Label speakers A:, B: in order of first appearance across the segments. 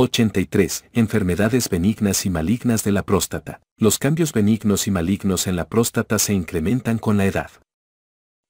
A: 83. Enfermedades benignas y malignas de la próstata. Los cambios benignos y malignos en la próstata se incrementan con la edad.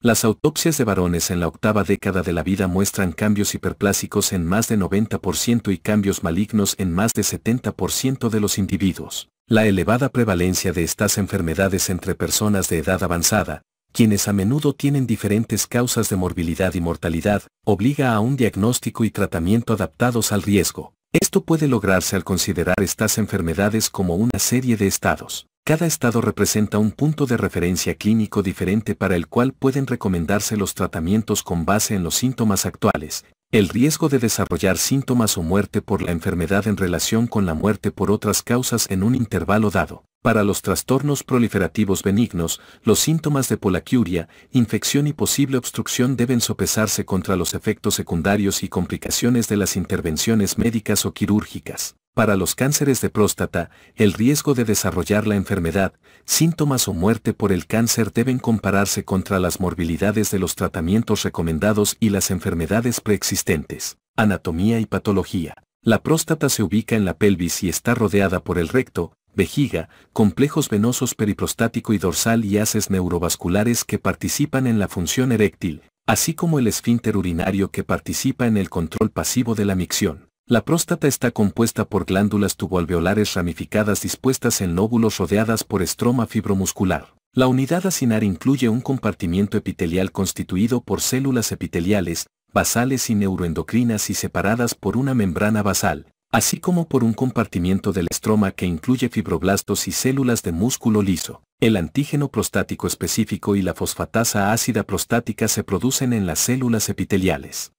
A: Las autopsias de varones en la octava década de la vida muestran cambios hiperplásicos en más de 90% y cambios malignos en más de 70% de los individuos. La elevada prevalencia de estas enfermedades entre personas de edad avanzada, quienes a menudo tienen diferentes causas de morbilidad y mortalidad, obliga a un diagnóstico y tratamiento adaptados al riesgo. Esto puede lograrse al considerar estas enfermedades como una serie de estados. Cada estado representa un punto de referencia clínico diferente para el cual pueden recomendarse los tratamientos con base en los síntomas actuales, el riesgo de desarrollar síntomas o muerte por la enfermedad en relación con la muerte por otras causas en un intervalo dado. Para los trastornos proliferativos benignos, los síntomas de poliacuria, infección y posible obstrucción deben sopesarse contra los efectos secundarios y complicaciones de las intervenciones médicas o quirúrgicas. Para los cánceres de próstata, el riesgo de desarrollar la enfermedad, síntomas o muerte por el cáncer deben compararse contra las morbilidades de los tratamientos recomendados y las enfermedades preexistentes. Anatomía y patología. La próstata se ubica en la pelvis y está rodeada por el recto, vejiga, complejos venosos periprostático y dorsal y haces neurovasculares que participan en la función eréctil, así como el esfínter urinario que participa en el control pasivo de la micción. La próstata está compuesta por glándulas tuboalveolares ramificadas dispuestas en lóbulos rodeadas por estroma fibromuscular. La unidad acinar incluye un compartimiento epitelial constituido por células epiteliales, basales y neuroendocrinas y separadas por una membrana basal, así como por un compartimiento del estroma que incluye fibroblastos y células de músculo liso. El antígeno prostático específico y la fosfatasa ácida prostática se producen en las células epiteliales.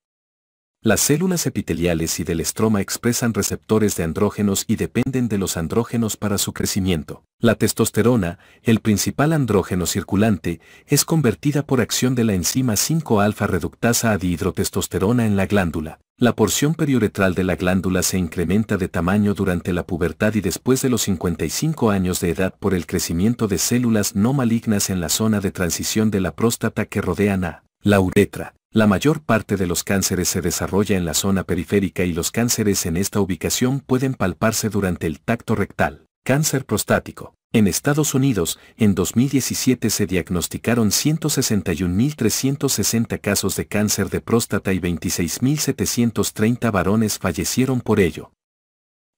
A: Las células epiteliales y del estroma expresan receptores de andrógenos y dependen de los andrógenos para su crecimiento. La testosterona, el principal andrógeno circulante, es convertida por acción de la enzima 5-alfa reductasa a dihidrotestosterona en la glándula. La porción periuretral de la glándula se incrementa de tamaño durante la pubertad y después de los 55 años de edad por el crecimiento de células no malignas en la zona de transición de la próstata que rodean a la uretra. La mayor parte de los cánceres se desarrolla en la zona periférica y los cánceres en esta ubicación pueden palparse durante el tacto rectal. Cáncer prostático. En Estados Unidos, en 2017 se diagnosticaron 161.360 casos de cáncer de próstata y 26.730 varones fallecieron por ello.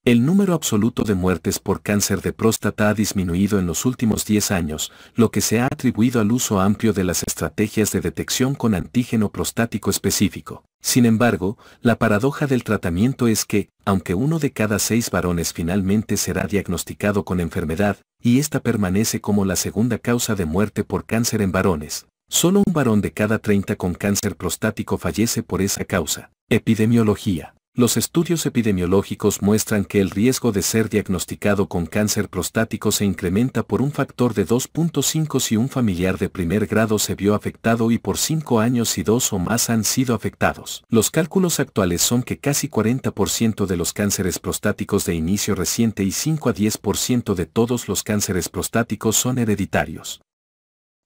A: El número absoluto de muertes por cáncer de próstata ha disminuido en los últimos 10 años, lo que se ha atribuido al uso amplio de las estrategias de detección con antígeno prostático específico. Sin embargo, la paradoja del tratamiento es que, aunque 1 de cada 6 varones finalmente será diagnosticado con enfermedad, y esta permanece como la segunda causa de muerte por cáncer en varones, solo un varón de cada 30 con cáncer prostático fallece por esa causa. Epidemiología. Los estudios epidemiológicos muestran que el riesgo de ser diagnosticado con cáncer prostático se incrementa por un factor de 2.5 si un familiar de primer grado se vio afectado y por 5 años si 2 o más han sido afectados. Los cálculos actuales son que casi 40% de los cánceres prostáticos de inicio reciente y 5 a 10% de todos los cánceres prostáticos son hereditarios.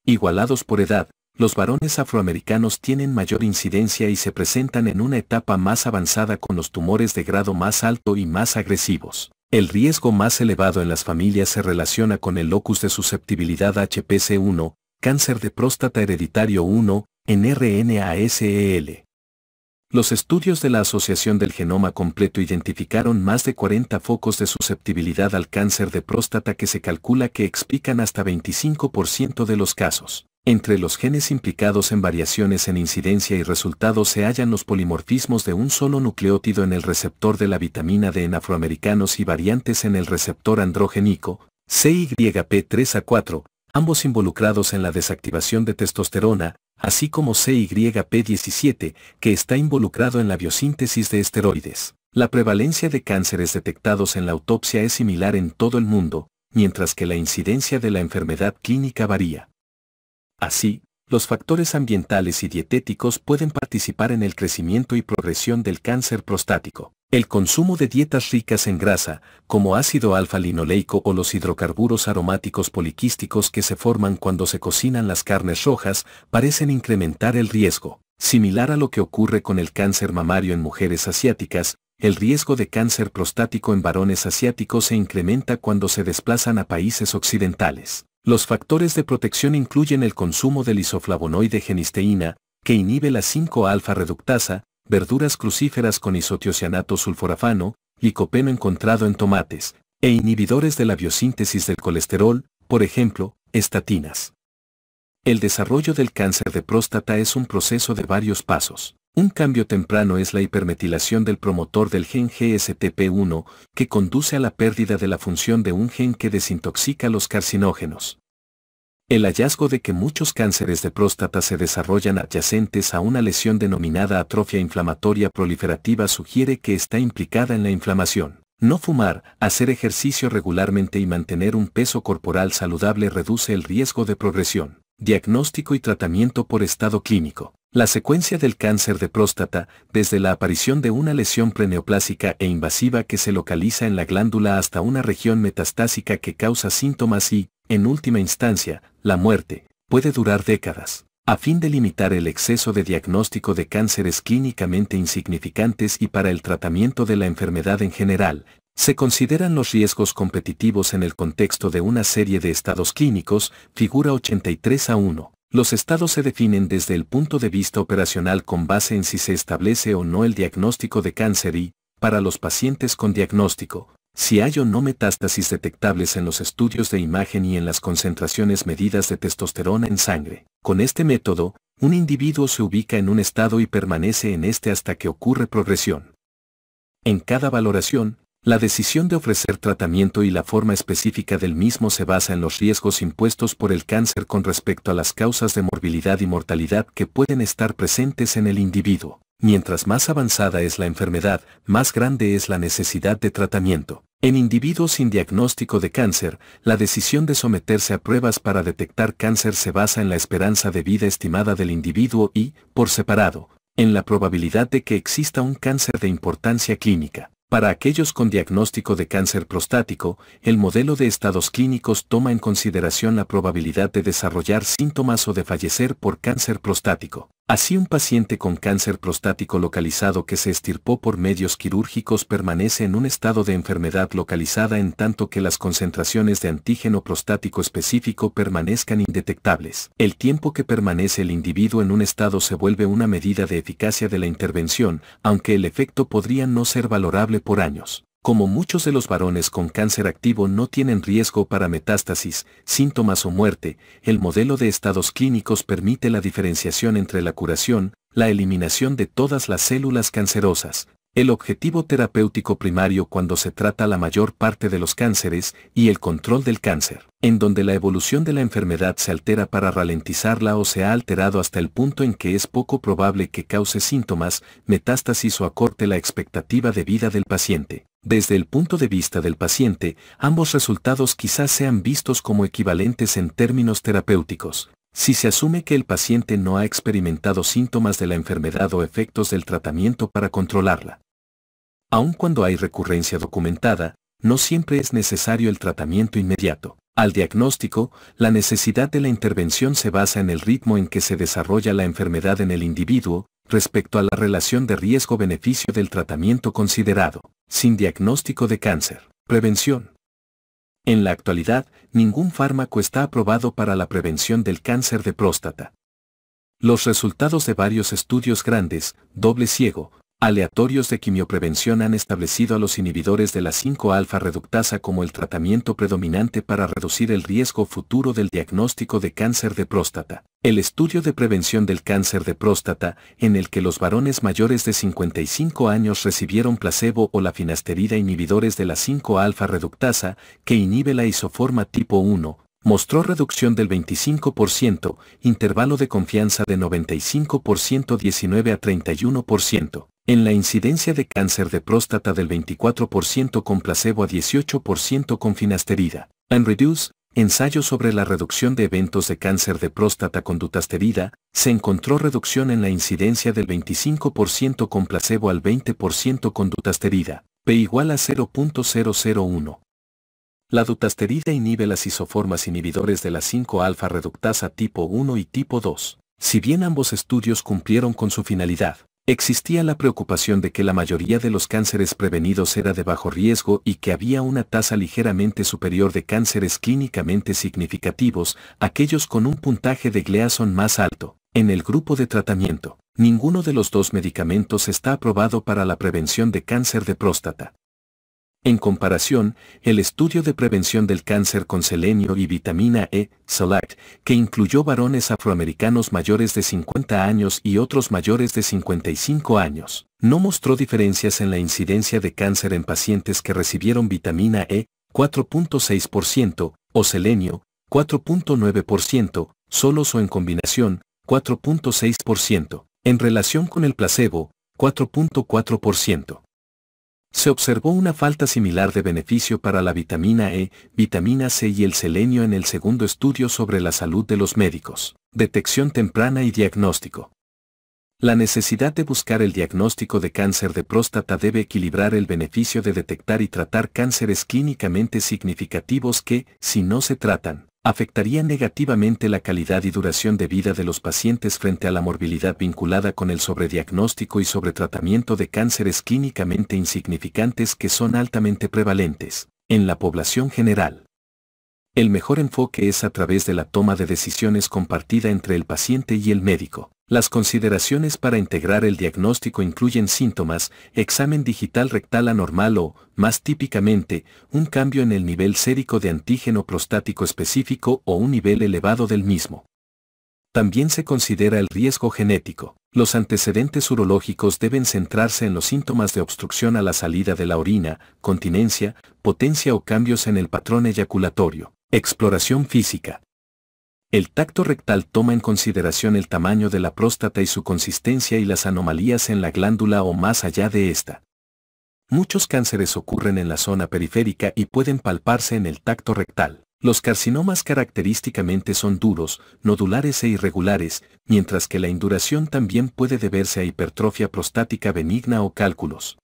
A: Igualados por edad, los varones afroamericanos tienen mayor incidencia y se presentan en una etapa más avanzada con los tumores de grado más alto y más agresivos. El riesgo más elevado en las familias se relaciona con el locus de susceptibilidad HPC1, cáncer de próstata hereditario 1, en RNASEL. Los estudios de la Asociación del Genoma Completo identificaron más de 40 focos de susceptibilidad al cáncer de próstata que se calcula que explican hasta 25% de los casos. Entre los genes implicados en variaciones en incidencia y resultados se hallan los polimorfismos de un solo nucleótido en el receptor de la vitamina D en afroamericanos y variantes en el receptor androgénico, CYP3A4, ambos involucrados en la desactivación de testosterona, así como CYP17, que está involucrado en la biosíntesis de esteroides. La prevalencia de cánceres detectados en la autopsia es similar en todo el mundo, mientras que la incidencia de la enfermedad clínica varía. Así, los factores ambientales y dietéticos pueden participar en el crecimiento y progresión del cáncer prostático. El consumo de dietas ricas en grasa, como ácido alfa-linoleico o los hidrocarburos aromáticos poliquísticos que se forman cuando se cocinan las carnes rojas, parecen incrementar el riesgo. Similar a lo que ocurre con el cáncer mamario en mujeres asiáticas, el riesgo de cáncer prostático en varones asiáticos se incrementa cuando se desplazan a países occidentales. Los factores de protección incluyen el consumo del isoflavonoide genisteína, que inhibe la 5-alfa reductasa, verduras crucíferas con isotiocianato sulforafano, licopeno encontrado en tomates, e inhibidores de la biosíntesis del colesterol, por ejemplo, estatinas. El desarrollo del cáncer de próstata es un proceso de varios pasos. Un cambio temprano es la hipermetilación del promotor del gen GSTP1, que conduce a la pérdida de la función de un gen que desintoxica los carcinógenos. El hallazgo de que muchos cánceres de próstata se desarrollan adyacentes a una lesión denominada atrofia inflamatoria proliferativa sugiere que está implicada en la inflamación. No fumar, hacer ejercicio regularmente y mantener un peso corporal saludable reduce el riesgo de progresión. Diagnóstico y tratamiento por estado clínico. La secuencia del cáncer de próstata, desde la aparición de una lesión preneoplásica e invasiva que se localiza en la glándula hasta una región metastásica que causa síntomas y, en última instancia, la muerte, puede durar décadas. A fin de limitar el exceso de diagnóstico de cánceres clínicamente insignificantes y para el tratamiento de la enfermedad en general, se consideran los riesgos competitivos en el contexto de una serie de estados clínicos, figura 83A1. Los estados se definen desde el punto de vista operacional con base en si se establece o no el diagnóstico de cáncer y, para los pacientes con diagnóstico, si hay o no metástasis detectables en los estudios de imagen y en las concentraciones medidas de testosterona en sangre. Con este método, un individuo se ubica en un estado y permanece en este hasta que ocurre progresión. En cada valoración, la decisión de ofrecer tratamiento y la forma específica del mismo se basa en los riesgos impuestos por el cáncer con respecto a las causas de morbilidad y mortalidad que pueden estar presentes en el individuo. Mientras más avanzada es la enfermedad, más grande es la necesidad de tratamiento. En individuos sin diagnóstico de cáncer, la decisión de someterse a pruebas para detectar cáncer se basa en la esperanza de vida estimada del individuo y, por separado, en la probabilidad de que exista un cáncer de importancia clínica. Para aquellos con diagnóstico de cáncer prostático, el modelo de estados clínicos toma en consideración la probabilidad de desarrollar síntomas o de fallecer por cáncer prostático. Así, un paciente con cáncer prostático localizado que se extirpó por medios quirúrgicos permanece en un estado de enfermedad localizada en tanto que las concentraciones de antígeno prostático específico permanezcan indetectables. El tiempo que permanece el individuo en un estado se vuelve una medida de eficacia de la intervención, aunque el efecto podría no ser valorable por años. Como muchos de los varones con cáncer activo no tienen riesgo para metástasis, síntomas o muerte, el modelo de estados clínicos permite la diferenciación entre la curación, la eliminación de todas las células cancerosas, el objetivo terapéutico primario cuando se trata la mayor parte de los cánceres, y el control del cáncer, en donde la evolución de la enfermedad se altera para ralentizarla o se ha alterado hasta el punto en que es poco probable que cause síntomas, metástasis o acorte la expectativa de vida del paciente. Desde el punto de vista del paciente, ambos resultados quizás sean vistos como equivalentes en términos terapéuticos. Si se asume que el paciente no ha experimentado síntomas de la enfermedad o efectos del tratamiento para controlarla. Aun cuando hay recurrencia documentada, no siempre es necesario el tratamiento inmediato. Al diagnóstico, la necesidad de la intervención se basa en el ritmo en que se desarrolla la enfermedad en el individuo, respecto a la relación de riesgo-beneficio del tratamiento considerado. Sin diagnóstico de cáncer. Prevención. En la actualidad, ningún fármaco está aprobado para la prevención del cáncer de próstata. Los resultados de varios estudios grandes, doble ciego, aleatorios de quimioprevención han establecido a los inhibidores de la 5-alfa reductasa como el tratamiento predominante para reducir el riesgo futuro del diagnóstico de cáncer de próstata. El estudio de prevención del cáncer de próstata, en el que los varones mayores de 55 años recibieron placebo o la finasterida inhibidores de la 5-alfa reductasa, que inhibe la isoforma tipo 1, mostró reducción del 25%, intervalo de confianza de 95% 19 a 31%, en la incidencia de cáncer de próstata del 24% con placebo a 18% con finasterida. En Reduce, ensayo sobre la reducción de eventos de cáncer de próstata con dutasterida, se encontró reducción en la incidencia del 25% con placebo al 20% con dutasterida, P igual a 0.001. La dutasterida inhibe las isoformas inhibidores de la 5-alfa reductasa tipo 1 y tipo 2. Si bien ambos estudios cumplieron con su finalidad, Existía la preocupación de que la mayoría de los cánceres prevenidos era de bajo riesgo y que había una tasa ligeramente superior de cánceres clínicamente significativos, aquellos con un puntaje de Gleason más alto. En el grupo de tratamiento, ninguno de los dos medicamentos está aprobado para la prevención de cáncer de próstata. En comparación, el estudio de prevención del cáncer con selenio y vitamina E, SELECT, que incluyó varones afroamericanos mayores de 50 años y otros mayores de 55 años, no mostró diferencias en la incidencia de cáncer en pacientes que recibieron vitamina E, 4.6%, o selenio, 4.9%, solos o en combinación, 4.6%, en relación con el placebo, 4.4%. Se observó una falta similar de beneficio para la vitamina E, vitamina C y el selenio en el segundo estudio sobre la salud de los médicos, detección temprana y diagnóstico. La necesidad de buscar el diagnóstico de cáncer de próstata debe equilibrar el beneficio de detectar y tratar cánceres clínicamente significativos que, si no se tratan, afectarían negativamente la calidad y duración de vida de los pacientes frente a la morbilidad vinculada con el sobrediagnóstico y sobretratamiento de cánceres clínicamente insignificantes que son altamente prevalentes en la población general. El mejor enfoque es a través de la toma de decisiones compartida entre el paciente y el médico. Las consideraciones para integrar el diagnóstico incluyen síntomas, examen digital rectal anormal o, más típicamente, un cambio en el nivel sérico de antígeno prostático específico o un nivel elevado del mismo. También se considera el riesgo genético. Los antecedentes urológicos deben centrarse en los síntomas de obstrucción a la salida de la orina, continencia, potencia o cambios en el patrón eyaculatorio. Exploración física. El tacto rectal toma en consideración el tamaño de la próstata y su consistencia y las anomalías en la glándula o más allá de esta. Muchos cánceres ocurren en la zona periférica y pueden palparse en el tacto rectal. Los carcinomas característicamente son duros, nodulares e irregulares, mientras que la induración también puede deberse a hipertrofia prostática benigna o cálculos.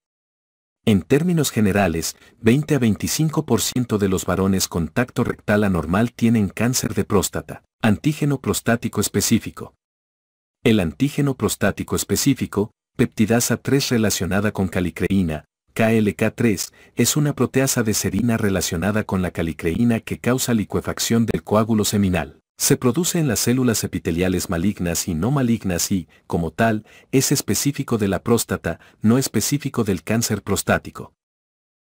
A: En términos generales, 20 a 25% de los varones con tacto rectal anormal tienen cáncer de próstata. Antígeno prostático específico. El antígeno prostático específico, peptidasa 3 relacionada con calicreína, KLK3, es una proteasa de serina relacionada con la calicreína que causa licuefacción del coágulo seminal. Se produce en las células epiteliales malignas y no malignas y, como tal, es específico de la próstata, no específico del cáncer prostático.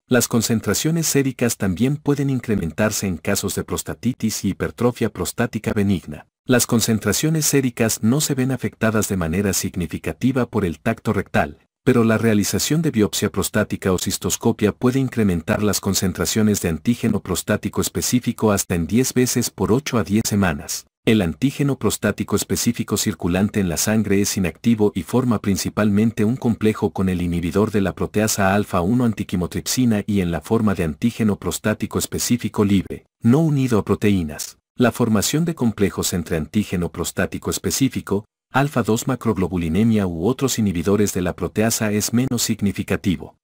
A: Las concentraciones séricas también pueden incrementarse en casos de prostatitis y hipertrofia prostática benigna. Las concentraciones séricas no se ven afectadas de manera significativa por el tacto rectal, pero la realización de biopsia prostática o cistoscopia puede incrementar las concentraciones de antígeno prostático específico hasta en 10 veces por 8 a 10 semanas. El antígeno prostático específico circulante en la sangre es inactivo y forma principalmente un complejo con el inhibidor de la proteasa alfa-1 antiquimotripsina y en la forma de antígeno prostático específico libre, no unido a proteínas. La formación de complejos entre antígeno prostático específico, alfa-2 macroglobulinemia u otros inhibidores de la proteasa es menos significativo.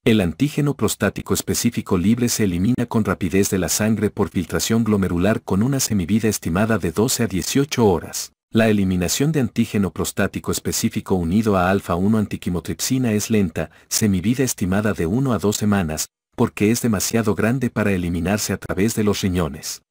A: El antígeno prostático específico libre se elimina con rapidez de la sangre por filtración glomerular con una semivida estimada de 12 a 18 horas. La eliminación de antígeno prostático específico unido a alfa-1 antiquimotripsina es lenta, semivida estimada de 1 a 2 semanas, porque es demasiado grande para eliminarse a través de los riñones.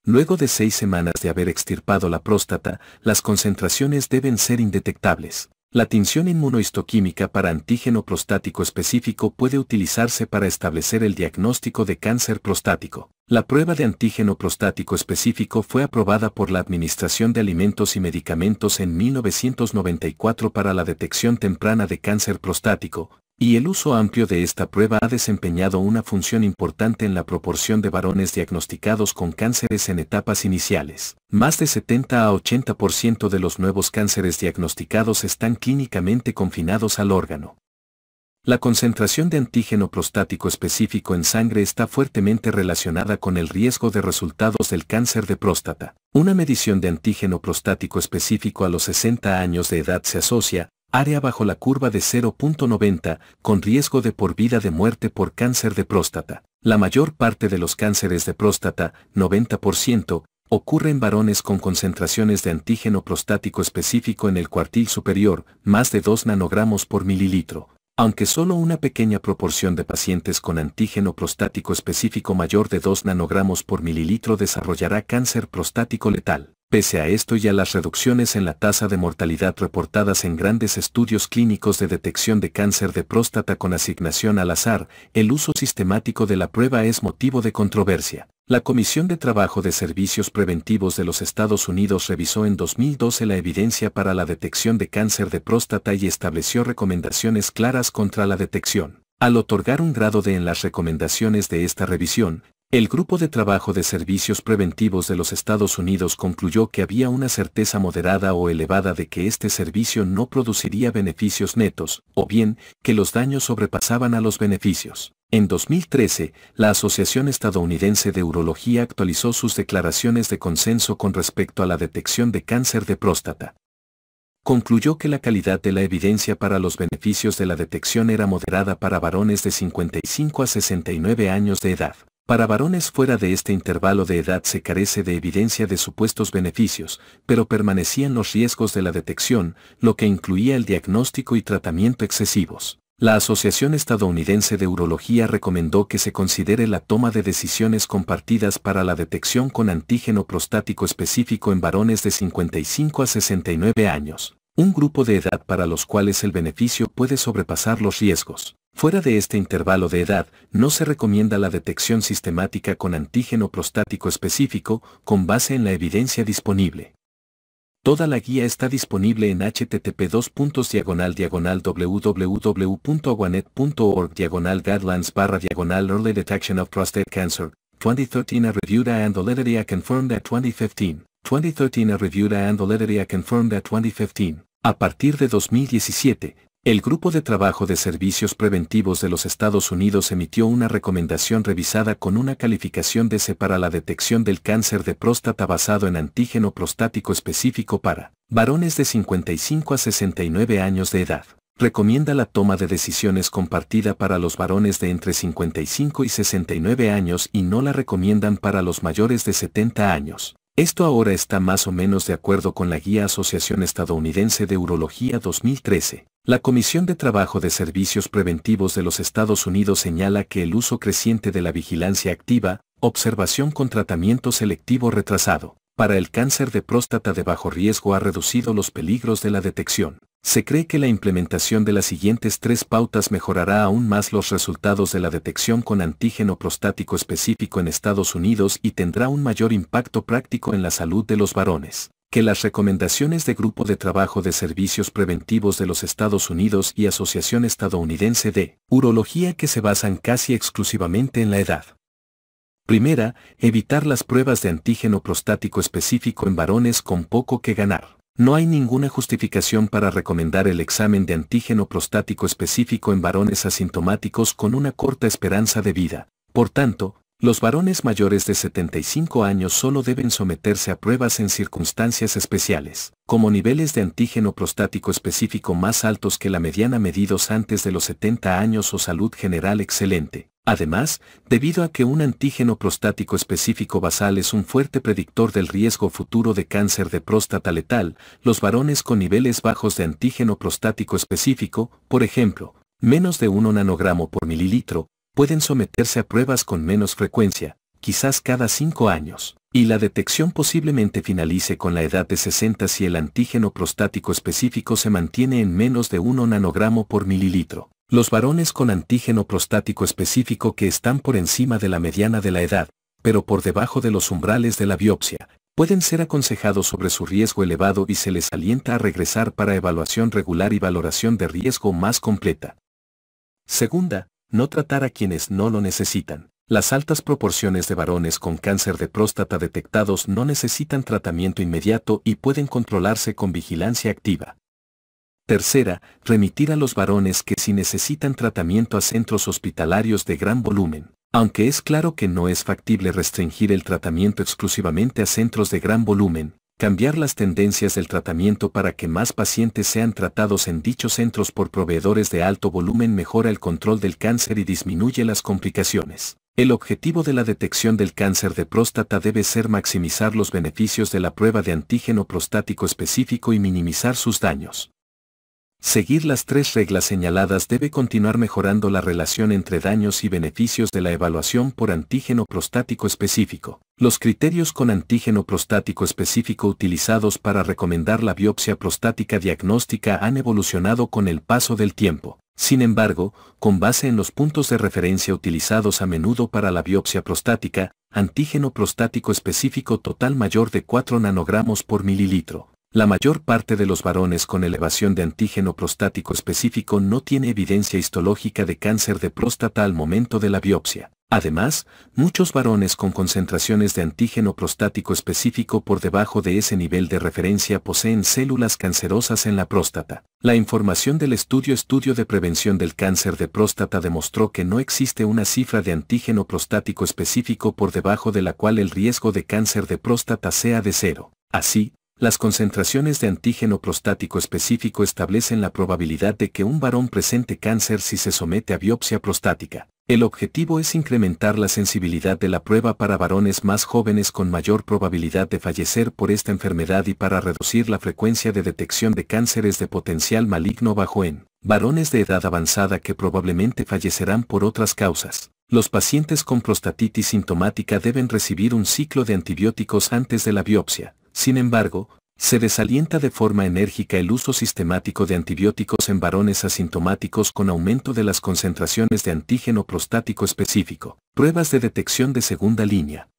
A: Luego de 6 semanas de haber extirpado la próstata, las concentraciones deben ser indetectables. La tinción inmunohistoquímica para antígeno prostático específico puede utilizarse para establecer el diagnóstico de cáncer prostático. La prueba de antígeno prostático específico fue aprobada por la Administración de Alimentos y Medicamentos en 1994 para la detección temprana de cáncer prostático, y el uso amplio de esta prueba ha desempeñado una función importante en la proporción de varones diagnosticados con cánceres en etapas iniciales. Más de 70 a 80% de los nuevos cánceres diagnosticados están clínicamente confinados al órgano. La concentración de antígeno prostático específico en sangre está fuertemente relacionada con el riesgo de resultados del cáncer de próstata. Una medición de antígeno prostático específico a los 60 años de edad se asocia, área bajo la curva de 0.90, con riesgo de por vida de muerte por cáncer de próstata. La mayor parte de los cánceres de próstata, 90%, Ocurre en varones con concentraciones de antígeno prostático específico en el cuartil superior, más de 2 nanogramos por mililitro, aunque solo una pequeña proporción de pacientes con antígeno prostático específico mayor de 2 nanogramos por mililitro desarrollará cáncer prostático letal. Pese a esto y a las reducciones en la tasa de mortalidad reportadas en grandes estudios clínicos de detección de cáncer de próstata con asignación al azar, el uso sistemático de la prueba es motivo de controversia. La Comisión de Trabajo de Servicios Preventivos de los Estados Unidos revisó en 2012 la evidencia para la detección de cáncer de próstata y estableció recomendaciones claras contra la detección. Al otorgar un grado D en las recomendaciones de esta revisión, el Grupo de Trabajo de Servicios Preventivos de los Estados Unidos concluyó que había una certeza moderada o elevada de que este servicio no produciría beneficios netos, o bien, que los daños sobrepasaban a los beneficios. En 2013, la Asociación Estadounidense de Urología actualizó sus declaraciones de consenso con respecto a la detección de cáncer de próstata. Concluyó que la calidad de la evidencia para los beneficios de la detección era moderada para varones de 55 a 69 años de edad. Para varones fuera de este intervalo de edad se carece de evidencia de supuestos beneficios, pero permanecían los riesgos de la detección, lo que incluía el diagnóstico y tratamiento excesivos. La Asociación Estadounidense de Urología recomendó que se considere la toma de decisiones compartidas para la detección con antígeno prostático específico en varones de 55 a 69 años, un grupo de edad para los cuales el beneficio puede sobrepasar los riesgos. Fuera de este intervalo de edad, no se recomienda la detección sistemática con antígeno prostático específico, con base en la evidencia disponible. Toda la guía está disponible en http://www.aguanet.org/guidelines/early detection of prostate cancer. 2013 a reviewed and validity are confirmed at 2015. 2013 a reviewed and validity are confirmed at 2015. A partir de 2017, el Grupo de Trabajo de Servicios Preventivos de los Estados Unidos emitió una recomendación revisada con una calificación de C para la detección del cáncer de próstata basado en antígeno prostático específico para varones de 55 a 69 años de edad. Recomienda la toma de decisiones compartida para los varones de entre 55 y 69 años y no la recomiendan para los mayores de 70 años. Esto ahora está más o menos de acuerdo con la Guía Asociación Estadounidense de Urología 2013. La Comisión de Trabajo de Servicios Preventivos de los Estados Unidos señala que el uso creciente de la vigilancia activa, observación con tratamiento selectivo retrasado, para el cáncer de próstata de bajo riesgo ha reducido los peligros de la detección. Se cree que la implementación de las siguientes 3 pautas mejorará aún más los resultados de la detección con antígeno prostático específico en Estados Unidos y tendrá un mayor impacto práctico en la salud de los varones. Que las recomendaciones de Grupo de Trabajo de Servicios Preventivos de los Estados Unidos y Asociación Estadounidense de Urología que se basan casi exclusivamente en la edad. Primera, evitar las pruebas de antígeno prostático específico en varones con poco que ganar. No hay ninguna justificación para recomendar el examen de antígeno prostático específico en varones asintomáticos con una corta esperanza de vida. Por tanto, los varones mayores de 75 años solo deben someterse a pruebas en circunstancias especiales, como niveles de antígeno prostático específico más altos que la mediana medidos antes de los 70 años o salud general excelente. Además, debido a que un antígeno prostático específico basal es un fuerte predictor del riesgo futuro de cáncer de próstata letal, los varones con niveles bajos de antígeno prostático específico, por ejemplo, menos de 1 nanogramo por mililitro, pueden someterse a pruebas con menos frecuencia, quizás cada 5 años, y la detección posiblemente finalice con la edad de 60 si el antígeno prostático específico se mantiene en menos de 1 nanogramo por mililitro. Los varones con antígeno prostático específico que están por encima de la mediana de la edad, pero por debajo de los umbrales de la biopsia, pueden ser aconsejados sobre su riesgo elevado y se les alienta a regresar para evaluación regular y valoración de riesgo más completa. Segunda, no tratar a quienes no lo necesitan. Las altas proporciones de varones con cáncer de próstata detectados no necesitan tratamiento inmediato y pueden controlarse con vigilancia activa. Tercera, remitir a los varones que sí necesitan tratamiento a centros hospitalarios de gran volumen. Aunque es claro que no es factible restringir el tratamiento exclusivamente a centros de gran volumen, cambiar las tendencias del tratamiento para que más pacientes sean tratados en dichos centros por proveedores de alto volumen mejora el control del cáncer y disminuye las complicaciones. El objetivo de la detección del cáncer de próstata debe ser maximizar los beneficios de la prueba de antígeno prostático específico y minimizar sus daños. Seguir las 3 reglas señaladas debe continuar mejorando la relación entre daños y beneficios de la evaluación por antígeno prostático específico. Los criterios con antígeno prostático específico utilizados para recomendar la biopsia prostática diagnóstica han evolucionado con el paso del tiempo. Sin embargo, con base en los puntos de referencia utilizados a menudo para la biopsia prostática, antígeno prostático específico total mayor de 4 nanogramos por mililitro. La mayor parte de los varones con elevación de antígeno prostático específico no tiene evidencia histológica de cáncer de próstata al momento de la biopsia. Además, muchos varones con concentraciones de antígeno prostático específico por debajo de ese nivel de referencia poseen células cancerosas en la próstata. La información del estudio de prevención del cáncer de próstata demostró que no existe una cifra de antígeno prostático específico por debajo de la cual el riesgo de cáncer de próstata sea de 0. Así, las concentraciones de antígeno prostático específico establecen la probabilidad de que un varón presente cáncer si se somete a biopsia prostática. El objetivo es incrementar la sensibilidad de la prueba para varones más jóvenes con mayor probabilidad de fallecer por esta enfermedad y para reducir la frecuencia de detección de cánceres de potencial maligno bajo en varones de edad avanzada que probablemente fallecerán por otras causas. Los pacientes con prostatitis sintomática deben recibir un ciclo de antibióticos antes de la biopsia. Sin embargo, se desalienta de forma enérgica el uso sistemático de antibióticos en varones asintomáticos con aumento de las concentraciones de antígeno prostático específico. Pruebas de detección de segunda línea.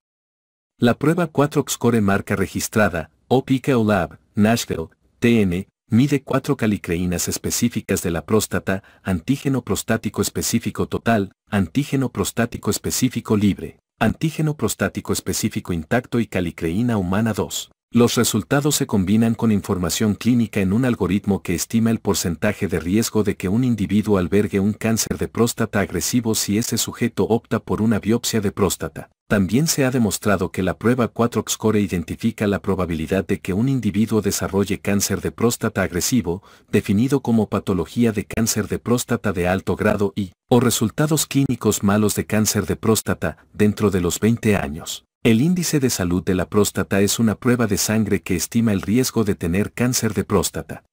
A: La prueba 4-Score marca registrada, OPICA Lab, Nashville, TN, mide 4 calicreínas específicas de la próstata, antígeno prostático específico total, antígeno prostático específico libre, antígeno prostático específico intacto y calicreína humana 2. Los resultados se combinan con información clínica en un algoritmo que estima el porcentaje de riesgo de que un individuo albergue un cáncer de próstata agresivo si ese sujeto opta por una biopsia de próstata. También se ha demostrado que la prueba 4-Score identifica la probabilidad de que un individuo desarrolle cáncer de próstata agresivo, definido como patología de cáncer de próstata de alto grado o resultados clínicos malos de cáncer de próstata, dentro de los 20 años. El índice de salud de la próstata es una prueba de sangre que estima el riesgo de tener cáncer de próstata.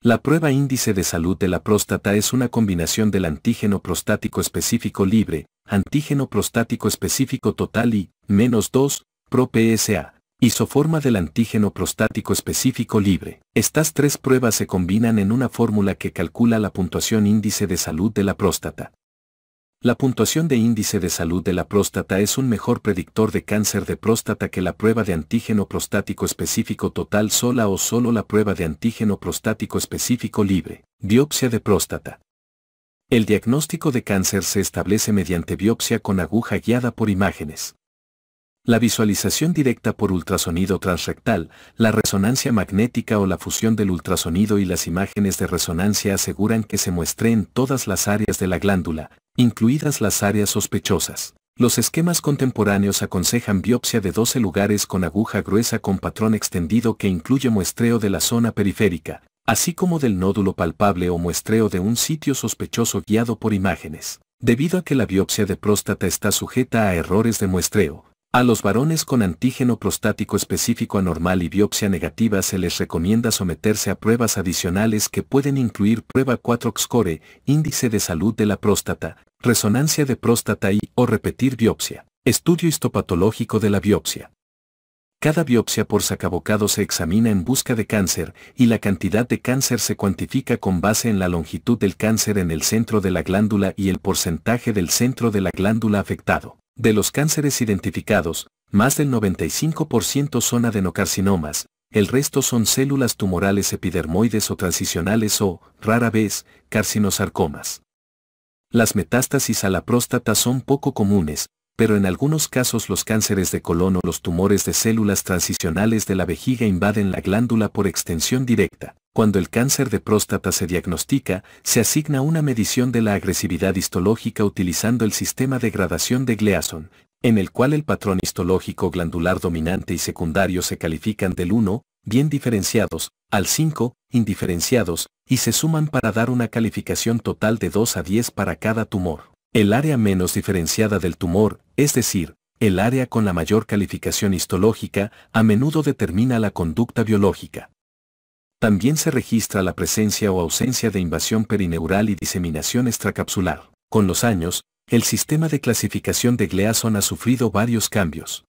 A: La prueba índice de salud de la próstata es una combinación del antígeno prostático específico libre, antígeno prostático específico total y, -2, pro-PSA, isoforma del antígeno prostático específico libre. Estas 3 pruebas se combinan en una fórmula que calcula la puntuación índice de salud de la próstata. La puntuación de índice de salud de la próstata es un mejor predictor de cáncer de próstata que la prueba de antígeno prostático específico total sola o solo la prueba de antígeno prostático específico libre. Biopsia de próstata. El diagnóstico de cáncer se establece mediante biopsia con aguja guiada por imágenes. La visualización directa por ultrasonido transrectal, la resonancia magnética o la fusión del ultrasonido y las imágenes de resonancia aseguran que se muestreen todas las áreas de la glándula, incluidas las áreas sospechosas. Los esquemas contemporáneos aconsejan biopsia de 12 lugares con aguja gruesa con patrón extendido que incluye muestreo de la zona periférica, así como del nódulo palpable o muestreo de un sitio sospechoso guiado por imágenes. Debido a que la biopsia de próstata está sujeta a errores de muestreo, a los varones con antígeno prostático específico anormal y biopsia negativa se les recomienda someterse a pruebas adicionales que pueden incluir prueba 4-Score, índice de salud de la próstata, resonancia de próstata o repetir biopsia. Estudio histopatológico de la biopsia. Cada biopsia por sacabocado se examina en busca de cáncer, y la cantidad de cáncer se cuantifica con base en la longitud del cáncer en el centro de la glándula y el porcentaje del centro de la glándula afectado. De los cánceres identificados, más del 95% son adenocarcinomas, el resto son células tumorales epidermoides o transicionales o, rara vez, carcinosarcomas. Las metástasis a la próstata son poco comunes, pero en algunos casos los cánceres de colon o los tumores de células transicionales de la vejiga invaden la glándula por extensión directa. Cuando el cáncer de próstata se diagnostica, se asigna una medición de la agresividad histológica utilizando el sistema de gradación de Gleason, en el cual el patrón histológico glandular dominante y secundario se califican del 1, bien diferenciados, al 5, indiferenciados, y se suman para dar una calificación total de 2 a 10 para cada tumor. El área menos diferenciada del tumor, es decir, el área con la mayor calificación histológica, a menudo determina la conducta biológica. También se registra la presencia o ausencia de invasión perineural y diseminación extracapsular. Con los años, el sistema de clasificación de Gleason ha sufrido varios cambios.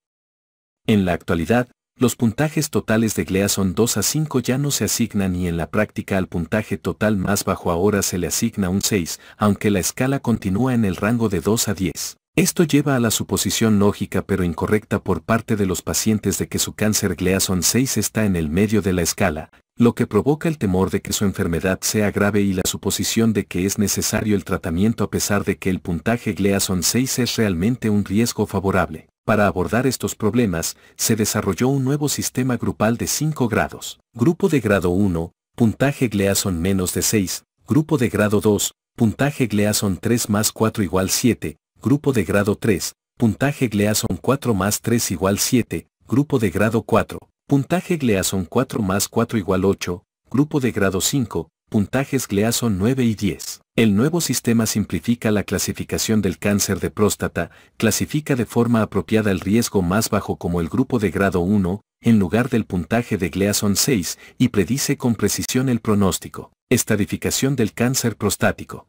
A: En la actualidad, los puntajes totales de Gleason 2 a 5 ya no se asignan y en la práctica al puntaje total más bajo ahora se le asigna un 6, aunque la escala continúa en el rango de 2 a 10. Esto lleva a la suposición lógica pero incorrecta por parte de los pacientes de que su cáncer Gleason 6 está en el medio de la escala, lo que provoca el temor de que su enfermedad sea grave y la suposición de que es necesario el tratamiento a pesar de que el puntaje Gleason 6 es realmente un riesgo favorable. Para abordar estos problemas, se desarrolló un nuevo sistema grupal de 5 grados. Grupo de grado 1, puntaje Gleason menos de 6, grupo de grado 2, puntaje Gleason 3 más 4 igual 7, grupo de grado 3, puntaje Gleason 4 más 3 igual 7, grupo de grado 4, puntaje Gleason 4 más 4 igual 8, grupo de grado 5, puntajes Gleason 9 y 10. El nuevo sistema simplifica la clasificación del cáncer de próstata, clasifica de forma apropiada el riesgo más bajo como el grupo de grado 1, en lugar del puntaje de Gleason 6, y predice con precisión el pronóstico. Estadificación del cáncer prostático.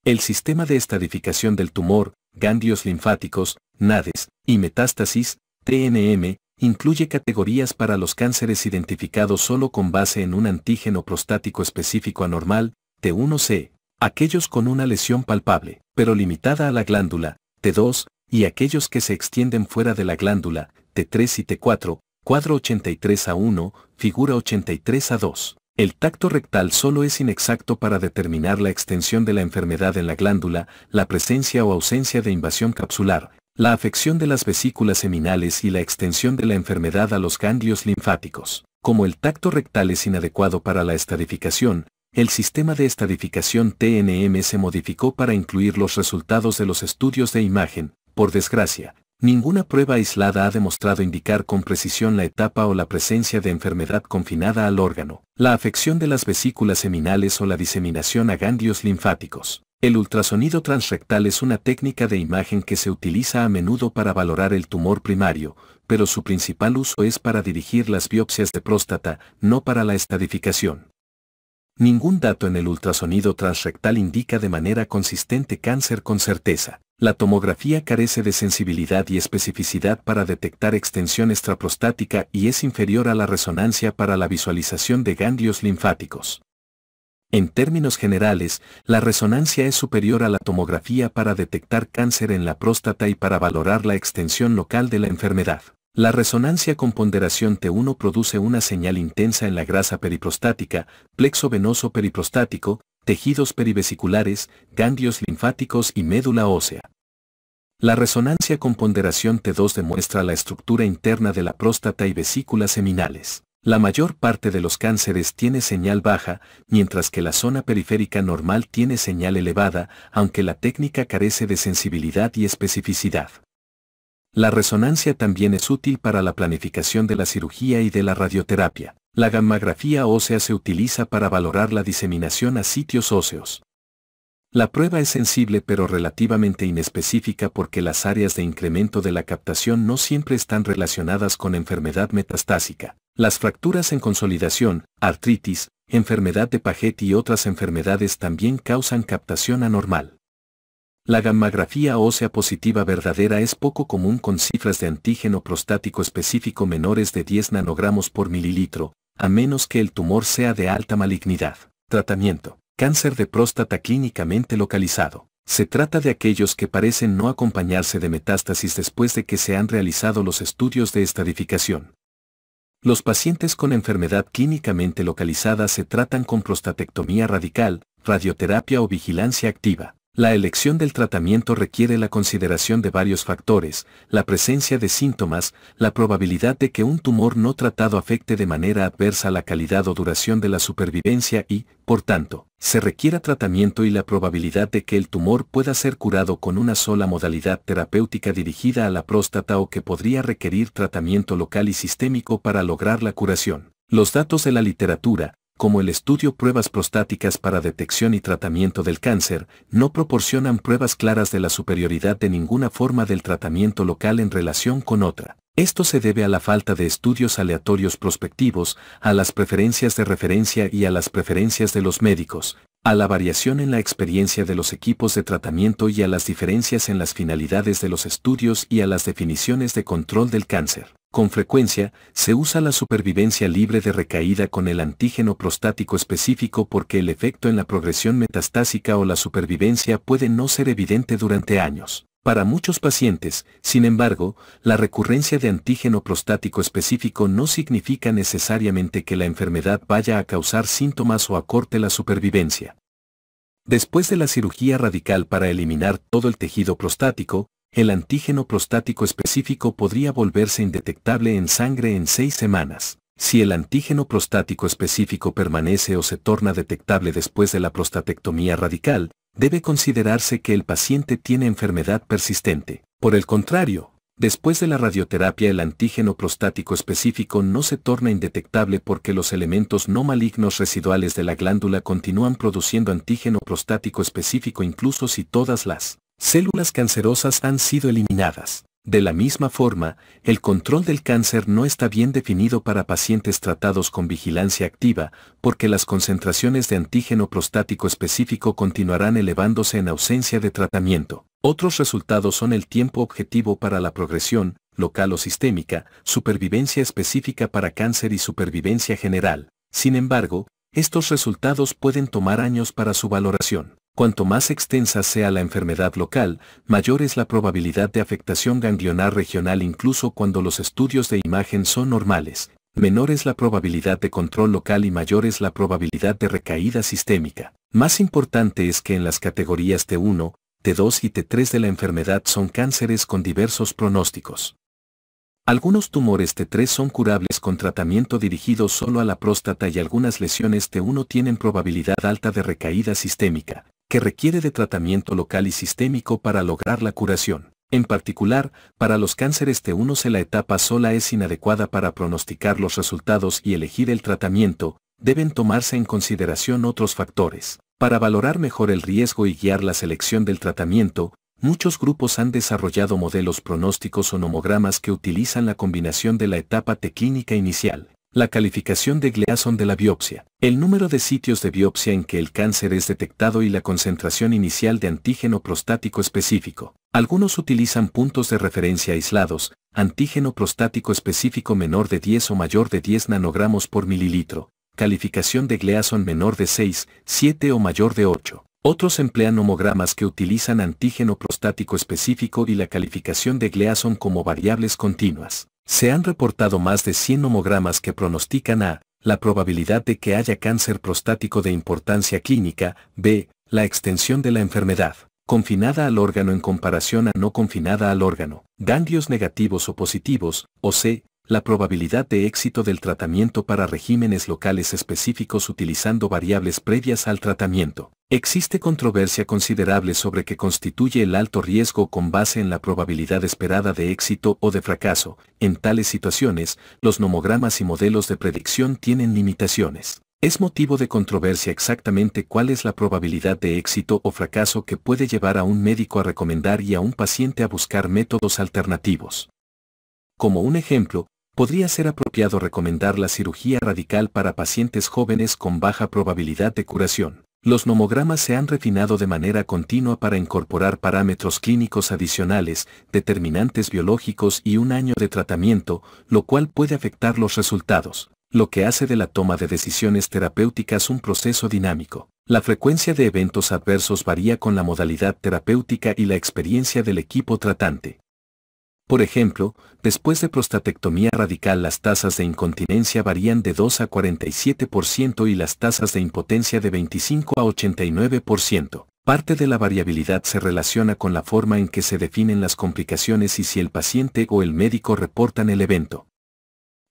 A: El sistema de estadificación del tumor, ganglios linfáticos, NADES, y metástasis, TNM, incluye categorías para los cánceres identificados solo con base en un antígeno prostático específico anormal, T1C, aquellos con una lesión palpable, pero limitada a la glándula, T2, y aquellos que se extienden fuera de la glándula, T3 y T4, cuadro 83A1, figura 83A2. El tacto rectal solo es inexacto para determinar la extensión de la enfermedad en la glándula, la presencia o ausencia de invasión capsular, la afección de las vesículas seminales y la extensión de la enfermedad a los ganglios linfáticos. Como el tacto rectal es inadecuado para la estadificación, el sistema de estadificación TNM se modificó para incluir los resultados de los estudios de imagen. Por desgracia, ninguna prueba aislada ha demostrado indicar con precisión la etapa o la presencia de enfermedad confinada al órgano, la afección de las vesículas seminales o la diseminación a ganglios linfáticos. El ultrasonido transrectal es una técnica de imagen que se utiliza a menudo para valorar el tumor primario, pero su principal uso es para dirigir las biopsias de próstata, no para la estadificación. Ningún dato en el ultrasonido transrectal indica de manera consistente cáncer con certeza. La tomografía carece de sensibilidad y especificidad para detectar extensión extraprostática y es inferior a la resonancia para la visualización de ganglios linfáticos. En términos generales, la resonancia es superior a la tomografía para detectar cáncer en la próstata y para valorar la extensión local de la enfermedad. La resonancia con ponderación T1 produce una señal intensa en la grasa periprostática, plexo venoso periprostático, tejidos perivesiculares, ganglios linfáticos y médula ósea. La resonancia con ponderación T2 demuestra la estructura interna de la próstata y vesículas seminales. La mayor parte de los cánceres tiene señal baja, mientras que la zona periférica normal tiene señal elevada, aunque la técnica carece de sensibilidad y especificidad. La resonancia también es útil para la planificación de la cirugía y de la radioterapia. La gammagrafía ósea se utiliza para valorar la diseminación a sitios óseos. La prueba es sensible pero relativamente inespecífica porque las áreas de incremento de la captación no siempre están relacionadas con enfermedad metastásica. Las fracturas en consolidación, artritis, enfermedad de Paget y otras enfermedades también causan captación anormal. La gammagrafía ósea positiva verdadera es poco común con cifras de antígeno prostático específico menores de 10 nanogramos por mililitro, a menos que el tumor sea de alta malignidad. Tratamiento. Cáncer de próstata clínicamente localizado. Se trata de aquellos que parecen no acompañarse de metástasis después de que se han realizado los estudios de estadificación. Los pacientes con enfermedad clínicamente localizada se tratan con prostatectomía radical, radioterapia o vigilancia activa. La elección del tratamiento requiere la consideración de varios factores, la presencia de síntomas, la probabilidad de que un tumor no tratado afecte de manera adversa la calidad o duración de la supervivencia y, por tanto, se requiera tratamiento y la probabilidad de que el tumor pueda ser curado con una sola modalidad terapéutica dirigida a la próstata o que podría requerir tratamiento local y sistémico para lograr la curación. Los datos de la literatura, como el estudio pruebas prostáticas para detección y tratamiento del cáncer, no proporcionan pruebas claras de la superioridad de ninguna forma del tratamiento local en relación con otra. Esto se debe a la falta de estudios aleatorios prospectivos, a las preferencias de referencia y a las preferencias de los médicos, a la variación en la experiencia de los equipos de tratamiento y a las diferencias en las finalidades de los estudios y a las definiciones de control del cáncer. Con frecuencia, se usa la supervivencia libre de recaída con el antígeno prostático específico porque el efecto en la progresión metastásica o la supervivencia puede no ser evidente durante años. Para muchos pacientes, sin embargo, la recurrencia de antígeno prostático específico no significa necesariamente que la enfermedad vaya a causar síntomas o acorte la supervivencia. Después de la cirugía radical para eliminar todo el tejido prostático, el antígeno prostático específico podría volverse indetectable en sangre en 6 semanas. Si el antígeno prostático específico permanece o se torna detectable después de la prostatectomía radical, debe considerarse que el paciente tiene enfermedad persistente. Por el contrario, después de la radioterapia el antígeno prostático específico no se torna indetectable porque los elementos no malignos residuales de la glándula continúan produciendo antígeno prostático específico incluso si todas las células cancerosas han sido eliminadas. De la misma forma, el control del cáncer no está bien definido para pacientes tratados con vigilancia activa, porque las concentraciones de antígeno prostático específico continuarán elevándose en ausencia de tratamiento. Otros resultados son el tiempo objetivo para la progresión, local o sistémica, supervivencia específica para cáncer y supervivencia general. Sin embargo, estos resultados pueden tomar años para su valoración. Cuanto más extensa sea la enfermedad local, mayor es la probabilidad de afectación ganglionar regional incluso cuando los estudios de imagen son normales. Menor es la probabilidad de control local y mayor es la probabilidad de recaída sistémica. Más importante es que en las categorías T1, T2 y T3 de la enfermedad son cánceres con diversos pronósticos. Algunos tumores T3 son curables con tratamiento dirigido solo a la próstata y algunas lesiones T1 tienen probabilidad alta de recaída sistémica, que requiere de tratamiento local y sistémico para lograr la curación. En particular, para los cánceres T1 la etapa sola es inadecuada para pronosticar los resultados y elegir el tratamiento, deben tomarse en consideración otros factores. Para valorar mejor el riesgo y guiar la selección del tratamiento, muchos grupos han desarrollado modelos pronósticos o nomogramas que utilizan la combinación de la etapa T clínica inicial, la calificación de Gleason de la biopsia, el número de sitios de biopsia en que el cáncer es detectado y la concentración inicial de antígeno prostático específico. Algunos utilizan puntos de referencia aislados, antígeno prostático específico menor de 10 o mayor de 10 nanogramos por mililitro, calificación de Gleason menor de 6, 7 o mayor de 8. Otros emplean nomogramas que utilizan antígeno prostático específico y la calificación de Gleason como variables continuas. Se han reportado más de 100 nomogramas que pronostican a la probabilidad de que haya cáncer prostático de importancia clínica, b, la extensión de la enfermedad, confinada al órgano en comparación a no confinada al órgano, ganglios negativos o positivos, o c, la probabilidad de éxito del tratamiento para regímenes locales específicos utilizando variables previas al tratamiento. Existe controversia considerable sobre qué constituye el alto riesgo con base en la probabilidad esperada de éxito o de fracaso. En tales situaciones, los nomogramas y modelos de predicción tienen limitaciones. Es motivo de controversia exactamente cuál es la probabilidad de éxito o fracaso que puede llevar a un médico a recomendar y a un paciente a buscar métodos alternativos. Como un ejemplo, podría ser apropiado recomendar la cirugía radical para pacientes jóvenes con baja probabilidad de curación. Los nomogramas se han refinado de manera continua para incorporar parámetros clínicos adicionales, determinantes biológicos y un año de tratamiento, lo cual puede afectar los resultados, lo que hace de la toma de decisiones terapéuticas un proceso dinámico. La frecuencia de eventos adversos varía con la modalidad terapéutica y la experiencia del equipo tratante. Por ejemplo, después de prostatectomía radical las tasas de incontinencia varían de 2 a 47% y las tasas de impotencia de 25 a 89%. Parte de la variabilidad se relaciona con la forma en que se definen las complicaciones y si el paciente o el médico reportan el evento.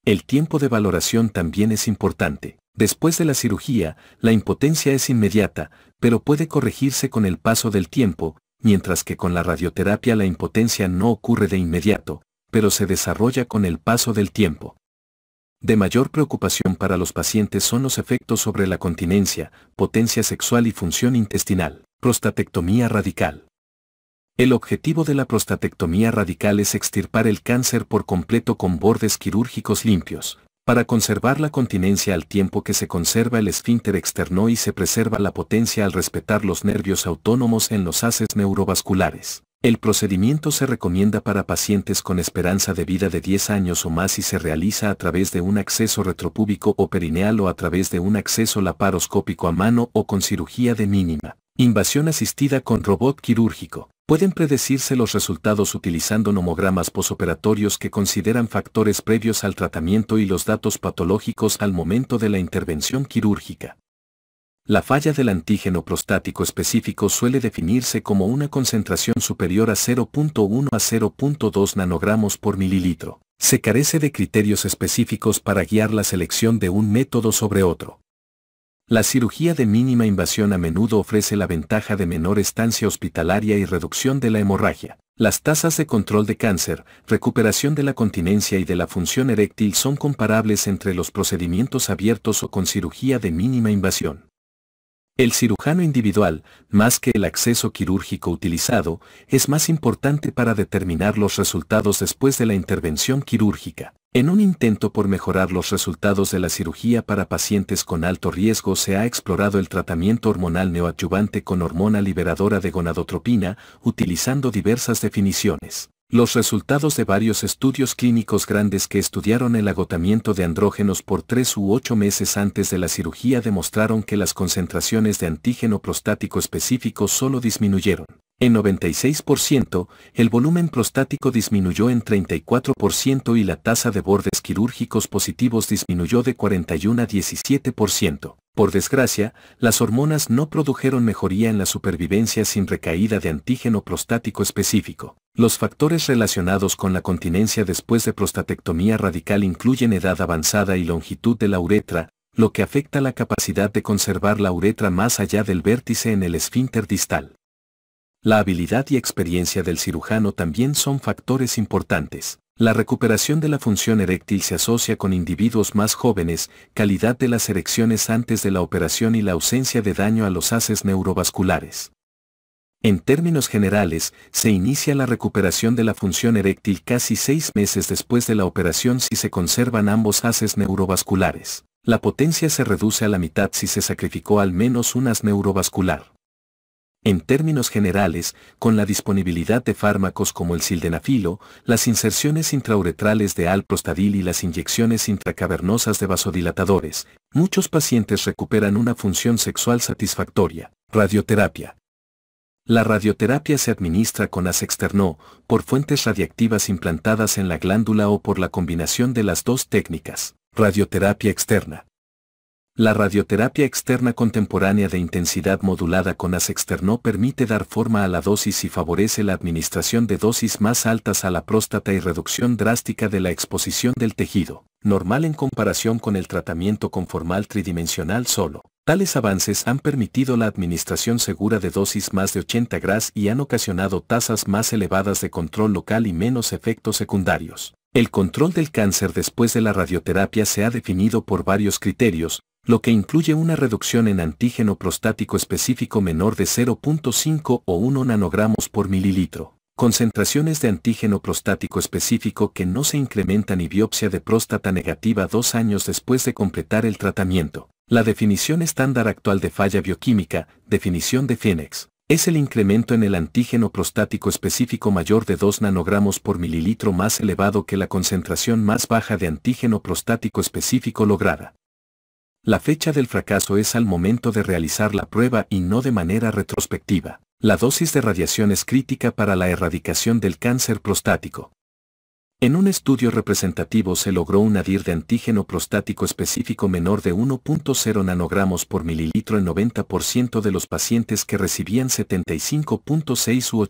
A: El tiempo de valoración también es importante. Después de la cirugía, la impotencia es inmediata, pero puede corregirse con el paso del tiempo, mientras que con la radioterapia la impotencia no ocurre de inmediato, pero se desarrolla con el paso del tiempo. De mayor preocupación para los pacientes son los efectos sobre la continencia, potencia sexual y función intestinal. Prostatectomía radical. El objetivo de la prostatectomía radical es extirpar el cáncer por completo con bordes quirúrgicos limpios, para conservar la continencia al tiempo que se conserva el esfínter externo y se preserva la potencia al respetar los nervios autónomos en los haces neurovasculares. El procedimiento se recomienda para pacientes con esperanza de vida de 10 años o más y se realiza a través de un acceso retropúbico o perineal o a través de un acceso laparoscópico a mano o con cirugía de mínima invasión asistida con robot quirúrgico. Pueden predecirse los resultados utilizando nomogramas posoperatorios que consideran factores previos al tratamiento y los datos patológicos al momento de la intervención quirúrgica. La falla del antígeno prostático específico suele definirse como una concentración superior a 0.1 a 0.2 nanogramos por mililitro. Se carece de criterios específicos para guiar la selección de un método sobre otro. La cirugía de mínima invasión a menudo ofrece la ventaja de menor estancia hospitalaria y reducción de la hemorragia. Las tasas de control de cáncer, recuperación de la continencia y de la función eréctil son comparables entre los procedimientos abiertos o con cirugía de mínima invasión. El cirujano individual, más que el acceso quirúrgico utilizado, es más importante para determinar los resultados después de la intervención quirúrgica. En un intento por mejorar los resultados de la cirugía para pacientes con alto riesgo se ha explorado el tratamiento hormonal neoadyuvante con hormona liberadora de gonadotropina, utilizando diversas definiciones. Los resultados de varios estudios clínicos grandes que estudiaron el agotamiento de andrógenos por 3 u 8 meses antes de la cirugía demostraron que las concentraciones de antígeno prostático específico solo disminuyeron. En 96%, el volumen prostático disminuyó en 34% y la tasa de bordes quirúrgicos positivos disminuyó de 41 a 17%. Por desgracia, las hormonas no produjeron mejoría en la supervivencia sin recaída de antígeno prostático específico. Los factores relacionados con la continencia después de prostatectomía radical incluyen edad avanzada y longitud de la uretra, lo que afecta la capacidad de conservar la uretra más allá del vértice en el esfínter distal. La habilidad y experiencia del cirujano también son factores importantes. La recuperación de la función eréctil se asocia con individuos más jóvenes, calidad de las erecciones antes de la operación y la ausencia de daño a los haces neurovasculares. En términos generales, se inicia la recuperación de la función eréctil casi 6 meses después de la operación si se conservan ambos haces neurovasculares. La potencia se reduce a la mitad si se sacrificó al menos un haz neurovascular. En términos generales, con la disponibilidad de fármacos como el sildenafilo, las inserciones intrauretrales de alprostadil y las inyecciones intracavernosas de vasodilatadores, muchos pacientes recuperan una función sexual satisfactoria. Radioterapia. La radioterapia se administra con haz externo, por fuentes radiactivas implantadas en la glándula o por la combinación de las dos técnicas. Radioterapia externa. La radioterapia externa contemporánea de intensidad modulada con haz externo permite dar forma a la dosis y favorece la administración de dosis más altas a la próstata y reducción drástica de la exposición del tejido, normal en comparación con el tratamiento conformal tridimensional solo. Tales avances han permitido la administración segura de dosis más de 80 Gras y han ocasionado tasas más elevadas de control local y menos efectos secundarios. El control del cáncer después de la radioterapia se ha definido por varios criterios, lo que incluye una reducción en antígeno prostático específico menor de 0.5 o 1 nanogramos por mililitro, concentraciones de antígeno prostático específico que no se incrementan y biopsia de próstata negativa 2 años después de completar el tratamiento. La definición estándar actual de falla bioquímica, definición de Phoenix, es el incremento en el antígeno prostático específico mayor de 2 nanogramos por mililitro más elevado que la concentración más baja de antígeno prostático específico lograda. La fecha del fracaso es al momento de realizar la prueba y no de manera retrospectiva. La dosis de radiación es crítica para la erradicación del cáncer prostático. En un estudio representativo se logró un nadir de antígeno prostático específico menor de 1.0 nanogramos por mililitro en 90% de los pacientes que recibían 75.6 u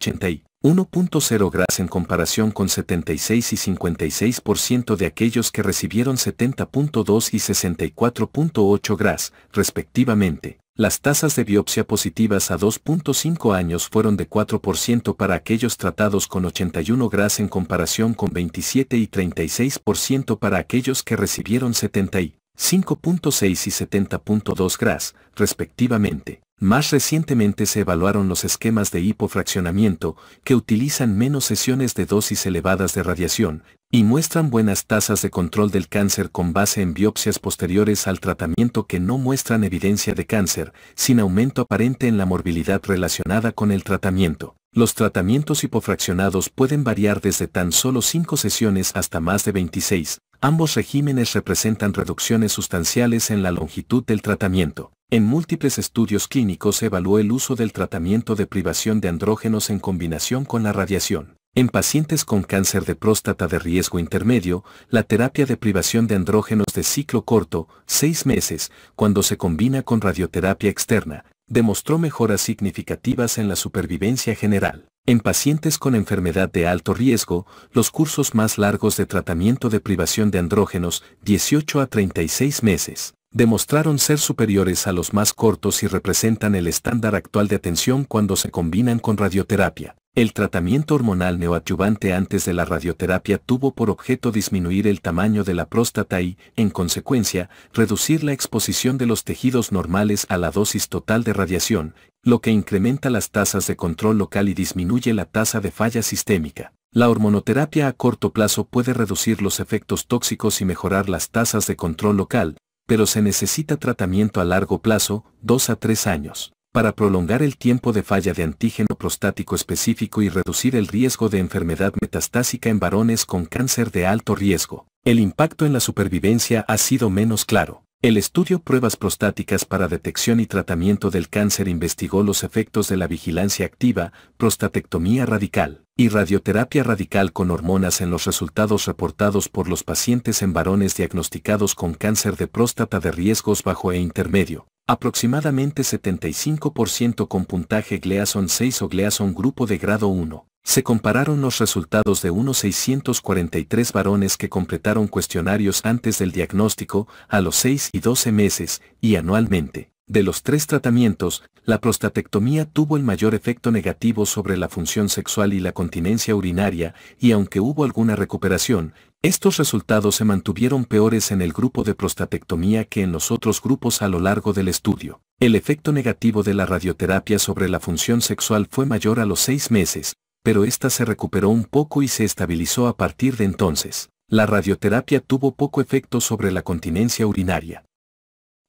A: 81.0 Gras en comparación con 76 y 56% de aquellos que recibieron 70.2 y 64.8 Gras, respectivamente. Las tasas de biopsia positivas a 2.5 años fueron de 4% para aquellos tratados con 81 Gras en comparación con 27 y 36% para aquellos que recibieron 75.6 y 70.2 Gras, respectivamente. Más recientemente se evaluaron los esquemas de hipofraccionamiento, que utilizan menos sesiones de dosis elevadas de radiación, y muestran buenas tasas de control del cáncer con base en biopsias posteriores al tratamiento que no muestran evidencia de cáncer, sin aumento aparente en la morbilidad relacionada con el tratamiento. Los tratamientos hipofraccionados pueden variar desde tan solo 5 sesiones hasta más de 26. Ambos regímenes representan reducciones sustanciales en la longitud del tratamiento. En múltiples estudios clínicos se evaluó el uso del tratamiento de privación de andrógenos en combinación con la radiación. En pacientes con cáncer de próstata de riesgo intermedio, la terapia de privación de andrógenos de ciclo corto, 6 meses, cuando se combina con radioterapia externa, demostró mejoras significativas en la supervivencia general. En pacientes con enfermedad de alto riesgo, los cursos más largos de tratamiento de privación de andrógenos, 18 a 36 meses, demostraron ser superiores a los más cortos y representan el estándar actual de atención cuando se combinan con radioterapia. El tratamiento hormonal neoadyuvante antes de la radioterapia tuvo por objeto disminuir el tamaño de la próstata y, en consecuencia, reducir la exposición de los tejidos normales a la dosis total de radiación, lo que incrementa las tasas de control local y disminuye la tasa de falla sistémica. La hormonoterapia a corto plazo puede reducir los efectos tóxicos y mejorar las tasas de control local, pero se necesita tratamiento a largo plazo, 2 a 3 años, para prolongar el tiempo de falla de antígeno prostático específico y reducir el riesgo de enfermedad metastásica en varones con cáncer de alto riesgo. El impacto en la supervivencia ha sido menos claro. El estudio Pruebas prostáticas para detección y tratamiento del cáncer investigó los efectos de la vigilancia activa, prostatectomía radical y radioterapia radical con hormonas en los resultados reportados por los pacientes en varones diagnosticados con cáncer de próstata de riesgos bajo e intermedio. Aproximadamente 75% con puntaje Gleason 6 o Gleason grupo de grado 1. Se compararon los resultados de unos 643 varones que completaron cuestionarios antes del diagnóstico, a los 6 y 12 meses, y anualmente. De los 3 tratamientos, la prostatectomía tuvo el mayor efecto negativo sobre la función sexual y la continencia urinaria, y aunque hubo alguna recuperación, estos resultados se mantuvieron peores en el grupo de prostatectomía que en los otros grupos a lo largo del estudio. El efecto negativo de la radioterapia sobre la función sexual fue mayor a los 6 meses, pero esta se recuperó un poco y se estabilizó a partir de entonces. La radioterapia tuvo poco efecto sobre la continencia urinaria.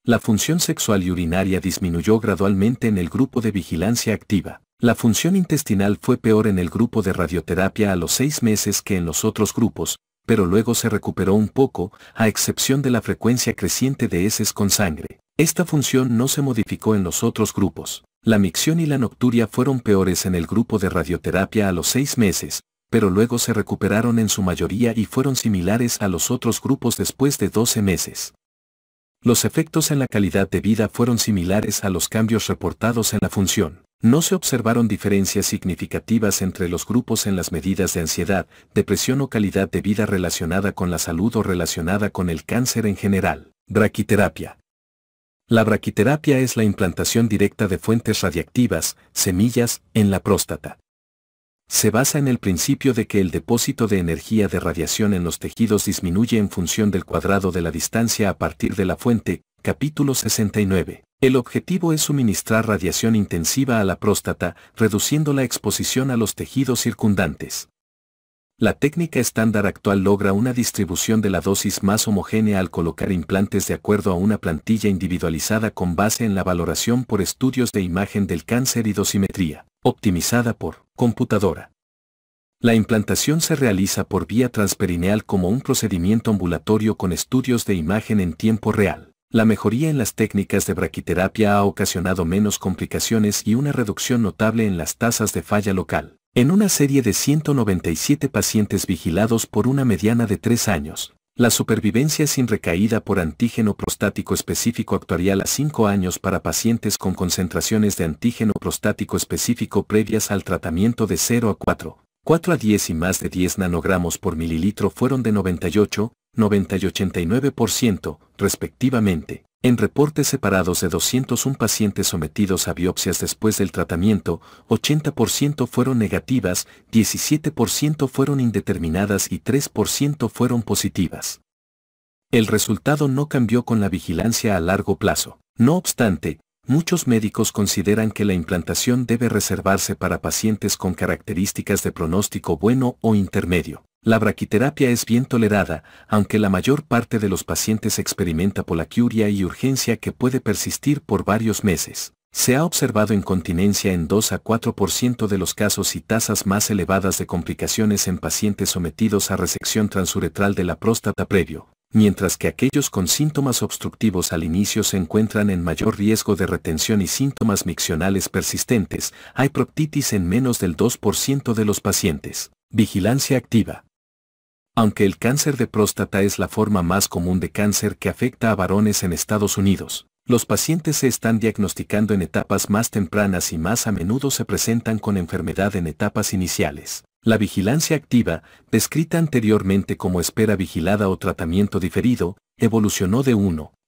A: La función sexual y urinaria disminuyó gradualmente en el grupo de vigilancia activa. La función intestinal fue peor en el grupo de radioterapia a los 6 meses que en los otros grupos, pero luego se recuperó un poco, a excepción de la frecuencia creciente de heces con sangre. Esta función no se modificó en los otros grupos. La micción y la nocturia fueron peores en el grupo de radioterapia a los 6 meses, pero luego se recuperaron en su mayoría y fueron similares a los otros grupos después de 12 meses. Los efectos en la calidad de vida fueron similares a los cambios reportados en la función. No se observaron diferencias significativas entre los grupos en las medidas de ansiedad, depresión o calidad de vida relacionada con la salud o relacionada con el cáncer en general. Braquiterapia. La braquiterapia es la implantación directa de fuentes radiactivas, semillas, en la próstata. Se basa en el principio de que el depósito de energía de radiación en los tejidos disminuye en función del cuadrado de la distancia a partir de la fuente, capítulo 69. El objetivo es suministrar radiación intensiva a la próstata, reduciendo la exposición a los tejidos circundantes. La técnica estándar actual logra una distribución de la dosis más homogénea al colocar implantes de acuerdo a una plantilla individualizada con base en la valoración por estudios de imagen del cáncer y dosimetría, optimizada por computadora. La implantación se realiza por vía transperineal como un procedimiento ambulatorio con estudios de imagen en tiempo real. La mejoría en las técnicas de braquiterapia ha ocasionado menos complicaciones y una reducción notable en las tasas de falla local. En una serie de 197 pacientes vigilados por una mediana de 3 años, la supervivencia sin recaída por antígeno prostático específico actuarial a 5 años para pacientes con concentraciones de antígeno prostático específico previas al tratamiento de 0 a 4 a 10 y más de 10 nanogramos por mililitro fueron de 98, 90 y 89%, respectivamente. En reportes separados de 201 pacientes sometidos a biopsias después del tratamiento, 80% fueron negativas, 17% fueron indeterminadas y 3% fueron positivas. El resultado no cambió con la vigilancia a largo plazo. No obstante, muchos médicos consideran que la implantación debe reservarse para pacientes con características de pronóstico bueno o intermedio. La braquiterapia es bien tolerada, aunque la mayor parte de los pacientes experimenta poliaquiuria y urgencia que puede persistir por varios meses. Se ha observado incontinencia en 2 a 4% de los casos y tasas más elevadas de complicaciones en pacientes sometidos a resección transuretral de la próstata previo, mientras que aquellos con síntomas obstructivos al inicio se encuentran en mayor riesgo de retención y síntomas miccionales persistentes. Hay proctitis en menos del 2% de los pacientes. Vigilancia activa. Aunque el cáncer de próstata es la forma más común de cáncer que afecta a varones en Estados Unidos, los pacientes se están diagnosticando en etapas más tempranas y más a menudo se presentan con enfermedad en etapas iniciales. La vigilancia activa, descrita anteriormente como espera vigilada o tratamiento diferido, evolucionó de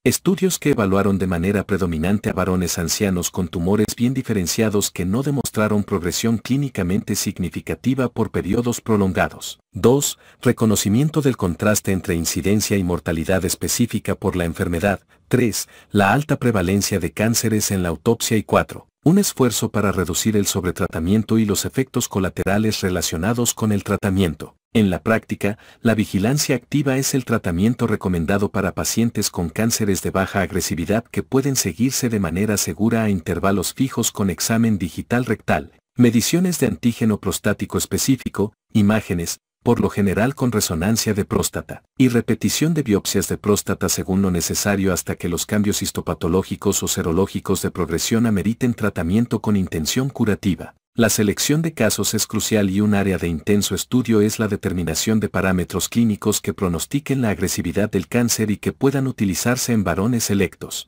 A: estudios que evaluaron de manera predominante a varones ancianos con tumores bien diferenciados que no demostraron progresión clínicamente significativa por periodos prolongados. 2. Reconocimiento del contraste entre incidencia y mortalidad específica por la enfermedad. 3. La alta prevalencia de cánceres en la autopsia. Y 4. Un esfuerzo para reducir el sobretratamiento y los efectos colaterales relacionados con el tratamiento. En la práctica, la vigilancia activa es el tratamiento recomendado para pacientes con cánceres de baja agresividad que pueden seguirse de manera segura a intervalos fijos con examen digital rectal, mediciones de antígeno prostático específico, imágenes, por lo general con resonancia de próstata, y repetición de biopsias de próstata según lo necesario hasta que los cambios histopatológicos o serológicos de progresión ameriten tratamiento con intención curativa. La selección de casos es crucial y un área de intenso estudio es la determinación de parámetros clínicos que pronostiquen la agresividad del cáncer y que puedan utilizarse en varones selectos.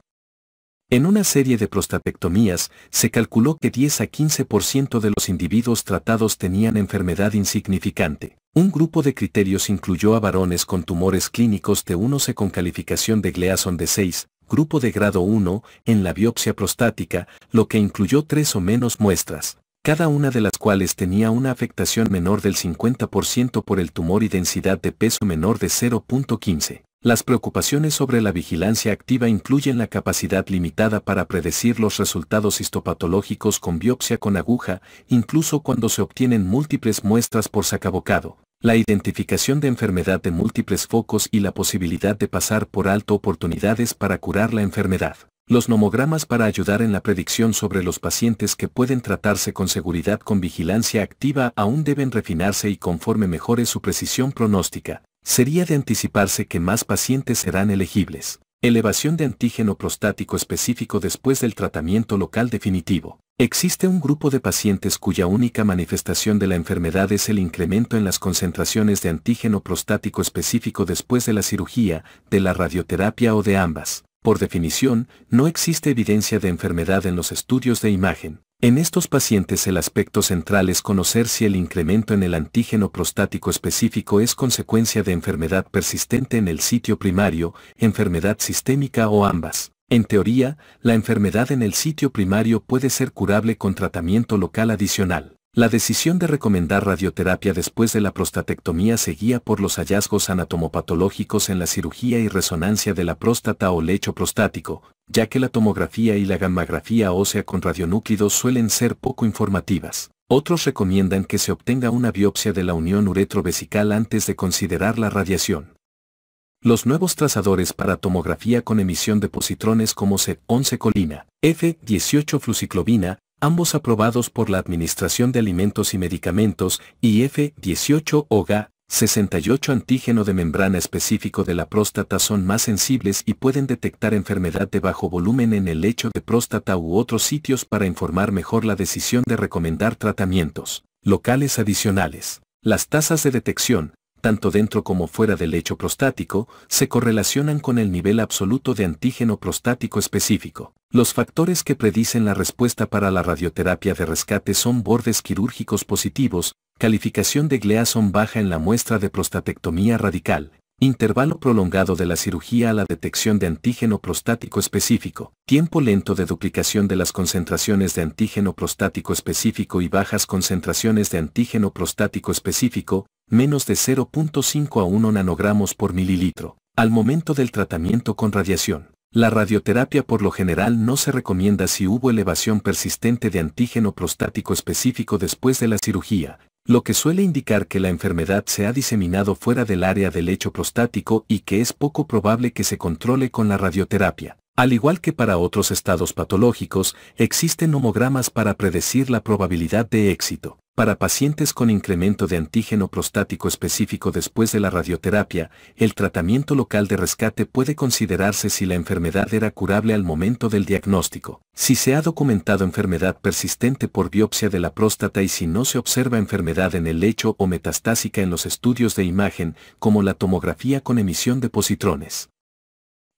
A: En una serie de prostatectomías, se calculó que 10 a 15% de los individuos tratados tenían enfermedad insignificante. Un grupo de criterios incluyó a varones con tumores clínicos T1C con calificación de Gleason de 6, grupo de grado 1, en la biopsia prostática, lo que incluyó 3 o menos muestras, cada una de las cuales tenía una afectación menor del 50% por el tumor y densidad de peso menor de 0.15. Las preocupaciones sobre la vigilancia activa incluyen la capacidad limitada para predecir los resultados histopatológicos con biopsia con aguja, incluso cuando se obtienen múltiples muestras por sacabocado, la identificación de enfermedad de múltiples focos y la posibilidad de pasar por alto oportunidades para curar la enfermedad. Los nomogramas para ayudar en la predicción sobre los pacientes que pueden tratarse con seguridad con vigilancia activa aún deben refinarse y conforme mejore su precisión pronóstica, sería de anticiparse que más pacientes serán elegibles. Elevación de antígeno prostático específico después del tratamiento local definitivo. Existe un grupo de pacientes cuya única manifestación de la enfermedad es el incremento en las concentraciones de antígeno prostático específico después de la cirugía, de la radioterapia o de ambas. Por definición, no existe evidencia de enfermedad en los estudios de imagen. En estos pacientes el aspecto central es conocer si el incremento en el antígeno prostático específico es consecuencia de enfermedad persistente en el sitio primario, enfermedad sistémica o ambas. En teoría, la enfermedad en el sitio primario puede ser curable con tratamiento local adicional. La decisión de recomendar radioterapia después de la prostatectomía se guía por los hallazgos anatomopatológicos en la cirugía y resonancia de la próstata o lecho prostático, ya que la tomografía y la gammagrafía ósea con radionúclidos suelen ser poco informativas. Otros recomiendan que se obtenga una biopsia de la unión uretrovesical antes de considerar la radiación. Los nuevos trazadores para tomografía con emisión de positrones como C11-colina, F18-fluciclovina, ambos aprobados por la Administración de Alimentos y Medicamentos, y F18-OGA, 68 antígeno de membrana específico de la próstata son más sensibles y pueden detectar enfermedad de bajo volumen en el lecho de próstata u otros sitios para informar mejor la decisión de recomendar tratamientos locales adicionales. Las tasas de detección, tanto dentro como fuera del lecho prostático, se correlacionan con el nivel absoluto de antígeno prostático específico. Los factores que predicen la respuesta para la radioterapia de rescate son bordes quirúrgicos positivos, calificación de Gleason baja en la muestra de prostatectomía radical, Intervalo prolongado de la cirugía a la detección de antígeno prostático específico. Tiempo lento de duplicación de las concentraciones de antígeno prostático específico y bajas concentraciones de antígeno prostático específico, menos de 0.5 a 1 nanogramos por mililitro, al momento del tratamiento con radiación. La radioterapia por lo general no se recomienda si hubo elevación persistente de antígeno prostático específico después de la cirugía, lo que suele indicar que la enfermedad se ha diseminado fuera del área del lecho prostático y que es poco probable que se controle con la radioterapia. Al igual que para otros estados patológicos, existen nomogramas para predecir la probabilidad de éxito. Para pacientes con incremento de antígeno prostático específico después de la radioterapia, el tratamiento local de rescate puede considerarse si la enfermedad era curable al momento del diagnóstico, si se ha documentado enfermedad persistente por biopsia de la próstata y si no se observa enfermedad en el lecho o metastásica en los estudios de imagen, como la tomografía con emisión de positrones.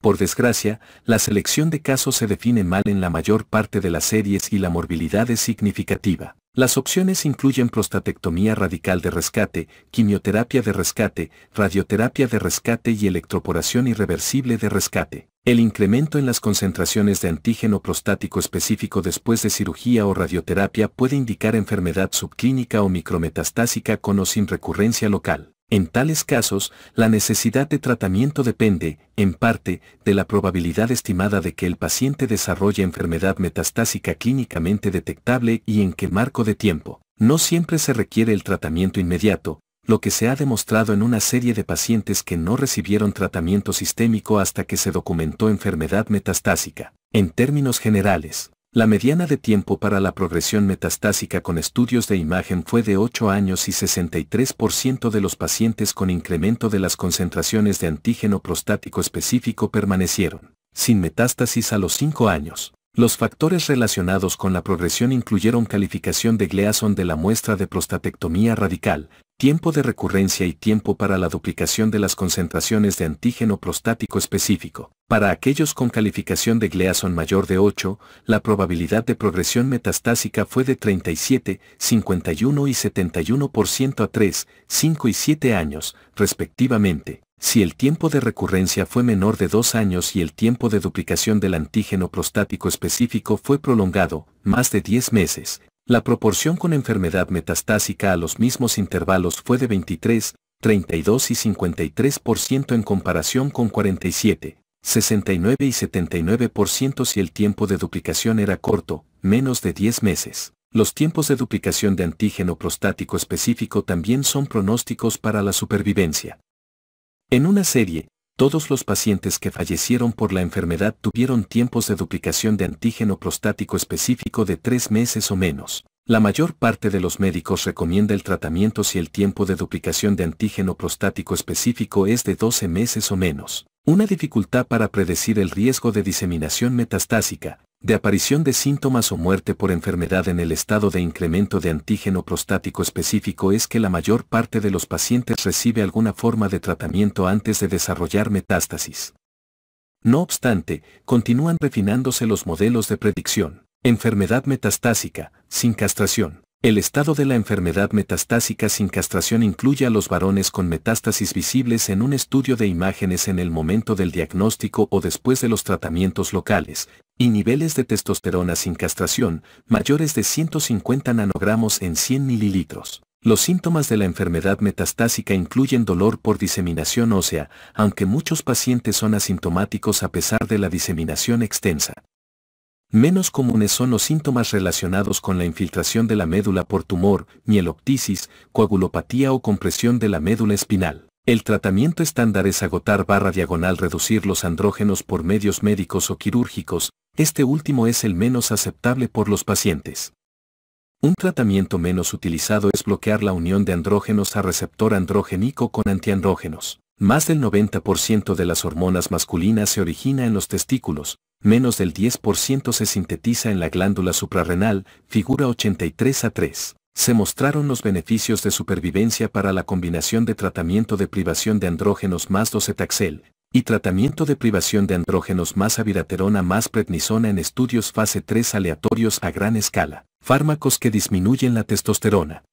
A: Por desgracia, la selección de casos se define mal en la mayor parte de las series y la morbilidad es significativa. Las opciones incluyen prostatectomía radical de rescate, quimioterapia de rescate, radioterapia de rescate y electroporación irreversible de rescate. El incremento en las concentraciones de antígeno prostático específico después de cirugía o radioterapia puede indicar enfermedad subclínica o micrometastásica con o sin recurrencia local. En tales casos, la necesidad de tratamiento depende, en parte, de la probabilidad estimada de que el paciente desarrolle enfermedad metastásica clínicamente detectable y en qué marco de tiempo. No siempre se requiere el tratamiento inmediato, lo que se ha demostrado en una serie de pacientes que no recibieron tratamiento sistémico hasta que se documentó enfermedad metastásica. En términos generales, la mediana de tiempo para la progresión metastásica con estudios de imagen fue de 8 años y 63% de los pacientes con incremento de las concentraciones de antígeno prostático específico permanecieron sin metástasis a los 5 años. Los factores relacionados con la progresión incluyeron calificación de Gleason de la muestra de prostatectomía radical, tiempo de recurrencia y tiempo para la duplicación de las concentraciones de antígeno prostático específico. Para aquellos con calificación de Gleason mayor de 8, la probabilidad de progresión metastásica fue de 37, 51 y 71% a 3, 5 y 7 años, respectivamente. Si el tiempo de recurrencia fue menor de 2 años y el tiempo de duplicación del antígeno prostático específico fue prolongado, más de 10 meses, la proporción con enfermedad metastásica a los mismos intervalos fue de 23, 32 y 53% en comparación con 47, 69 y 79% si el tiempo de duplicación era corto, menos de 10 meses. Los tiempos de duplicación de antígeno prostático específico también son pronósticos para la supervivencia. En una serie, todos los pacientes que fallecieron por la enfermedad tuvieron tiempos de duplicación de antígeno prostático específico de 3 meses o menos. La mayor parte de los médicos recomienda el tratamiento si el tiempo de duplicación de antígeno prostático específico es de 12 meses o menos. Una dificultad para predecir el riesgo de diseminación metastásica, de aparición de síntomas o muerte por enfermedad en el estado de incremento de antígeno prostático específico es que la mayor parte de los pacientes recibe alguna forma de tratamiento antes de desarrollar metástasis. No obstante, continúan refinándose los modelos de predicción. Enfermedad metastásica, sin castración. El estado de la enfermedad metastásica sin castración incluye a los varones con metástasis visibles en un estudio de imágenes en el momento del diagnóstico o después de los tratamientos locales, y niveles de testosterona sin castración, mayores de 150 nanogramos en 100 mililitros. Los síntomas de la enfermedad metastásica incluyen dolor por diseminación ósea, aunque muchos pacientes son asintomáticos a pesar de la diseminación extensa. Menos comunes son los síntomas relacionados con la infiltración de la médula por tumor, mieloptisis, coagulopatía o compresión de la médula espinal. El tratamiento estándar es agotar/reducir los andrógenos por medios médicos o quirúrgicos, este último es el menos aceptable por los pacientes. Un tratamiento menos utilizado es bloquear la unión de andrógenos a receptor androgénico con antiandrógenos. Más del 90% de las hormonas masculinas se origina en los testículos, menos del 10% se sintetiza en la glándula suprarrenal, figura 83A3. Se mostraron los beneficios de supervivencia para la combinación de tratamiento de privación de andrógenos más docetaxel y tratamiento de privación de andrógenos más abiraterona más prednisona en estudios fase 3 aleatorios a gran escala. Fármacos que disminuyen la testosterona.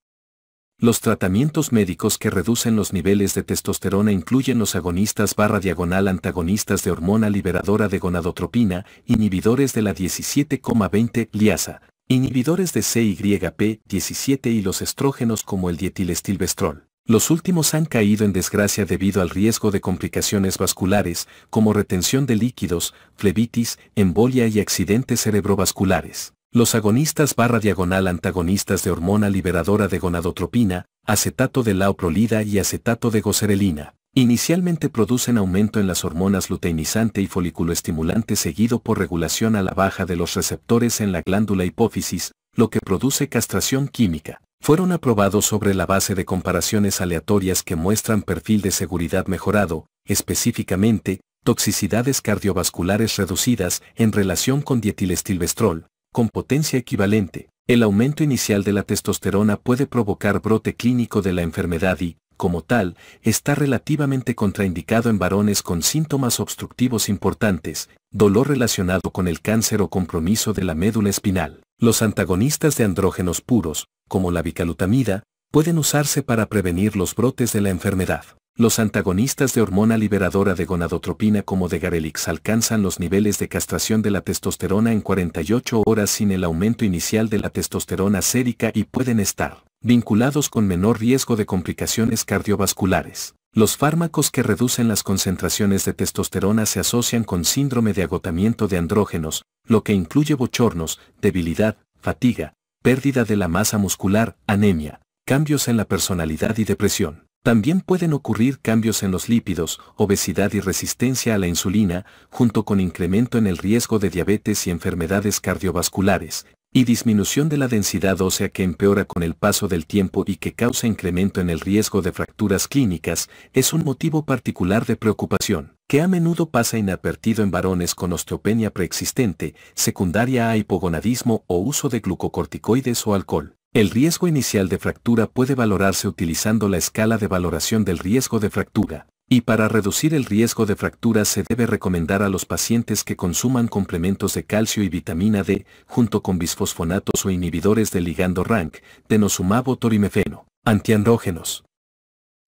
A: Los tratamientos médicos que reducen los niveles de testosterona incluyen los agonistas/antagonistas de hormona liberadora de gonadotropina, inhibidores de la 17,20 liasa, inhibidores de CYP17 y los estrógenos como el dietilestilbestrol. Los últimos han caído en desgracia debido al riesgo de complicaciones vasculares, como retención de líquidos, flebitis, embolia y accidentes cerebrovasculares. Los agonistas/antagonistas de hormona liberadora de gonadotropina, acetato de laoprolida y acetato de goserelina, inicialmente producen aumento en las hormonas luteinizante y foliculoestimulante seguido por regulación a la baja de los receptores en la glándula hipófisis, lo que produce castración química. Fueron aprobados sobre la base de comparaciones aleatorias que muestran perfil de seguridad mejorado, específicamente, toxicidades cardiovasculares reducidas en relación con dietilestilbestrol, con potencia equivalente. El aumento inicial de la testosterona puede provocar brote clínico de la enfermedad y, como tal, está relativamente contraindicado en varones con síntomas obstructivos importantes, dolor relacionado con el cáncer o compromiso de la médula espinal. Los antagonistas de andrógenos puros, como la bicalutamida, pueden usarse para prevenir los brotes de la enfermedad. Los antagonistas de hormona liberadora de gonadotropina como Degarelix alcanzan los niveles de castración de la testosterona en 48 horas sin el aumento inicial de la testosterona sérica y pueden estar vinculados con menor riesgo de complicaciones cardiovasculares. Los fármacos que reducen las concentraciones de testosterona se asocian con síndrome de agotamiento de andrógenos, lo que incluye bochornos, debilidad, fatiga, pérdida de la masa muscular, anemia, cambios en la personalidad y depresión. También pueden ocurrir cambios en los lípidos, obesidad y resistencia a la insulina, junto con incremento en el riesgo de diabetes y enfermedades cardiovasculares, y disminución de la densidad ósea que empeora con el paso del tiempo y que causa incremento en el riesgo de fracturas clínicas, es un motivo particular de preocupación, que a menudo pasa inadvertido en varones con osteopenia preexistente, secundaria a hipogonadismo o uso de glucocorticoides o alcohol. El riesgo inicial de fractura puede valorarse utilizando la escala de valoración del riesgo de fractura, y para reducir el riesgo de fractura se debe recomendar a los pacientes que consuman complementos de calcio y vitamina D, junto con bisfosfonatos o inhibidores del ligando RANK, denosumab o torimefeno. Antiandrógenos.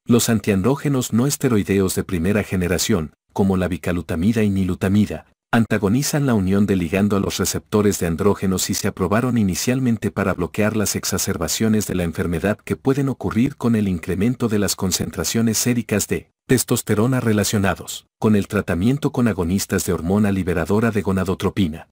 A: Los antiandrógenos no esteroideos de primera generación, como la bicalutamida y nilutamida, antagonizan la unión del ligando a los receptores de andrógenos y se aprobaron inicialmente para bloquear las exacerbaciones de la enfermedad que pueden ocurrir con el incremento de las concentraciones séricas de testosterona relacionados con el tratamiento con agonistas de hormona liberadora de gonadotropina.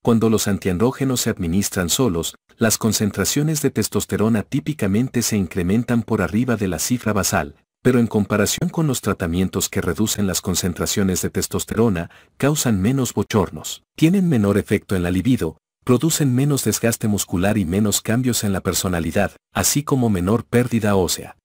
A: Cuando los antiandrógenos se administran solos, las concentraciones de testosterona típicamente se incrementan por arriba de la cifra basal, pero en comparación con los tratamientos que reducen las concentraciones de testosterona, causan menos bochornos, tienen menor efecto en la libido, producen menos desgaste muscular y menos cambios en la personalidad, así como menor pérdida ósea.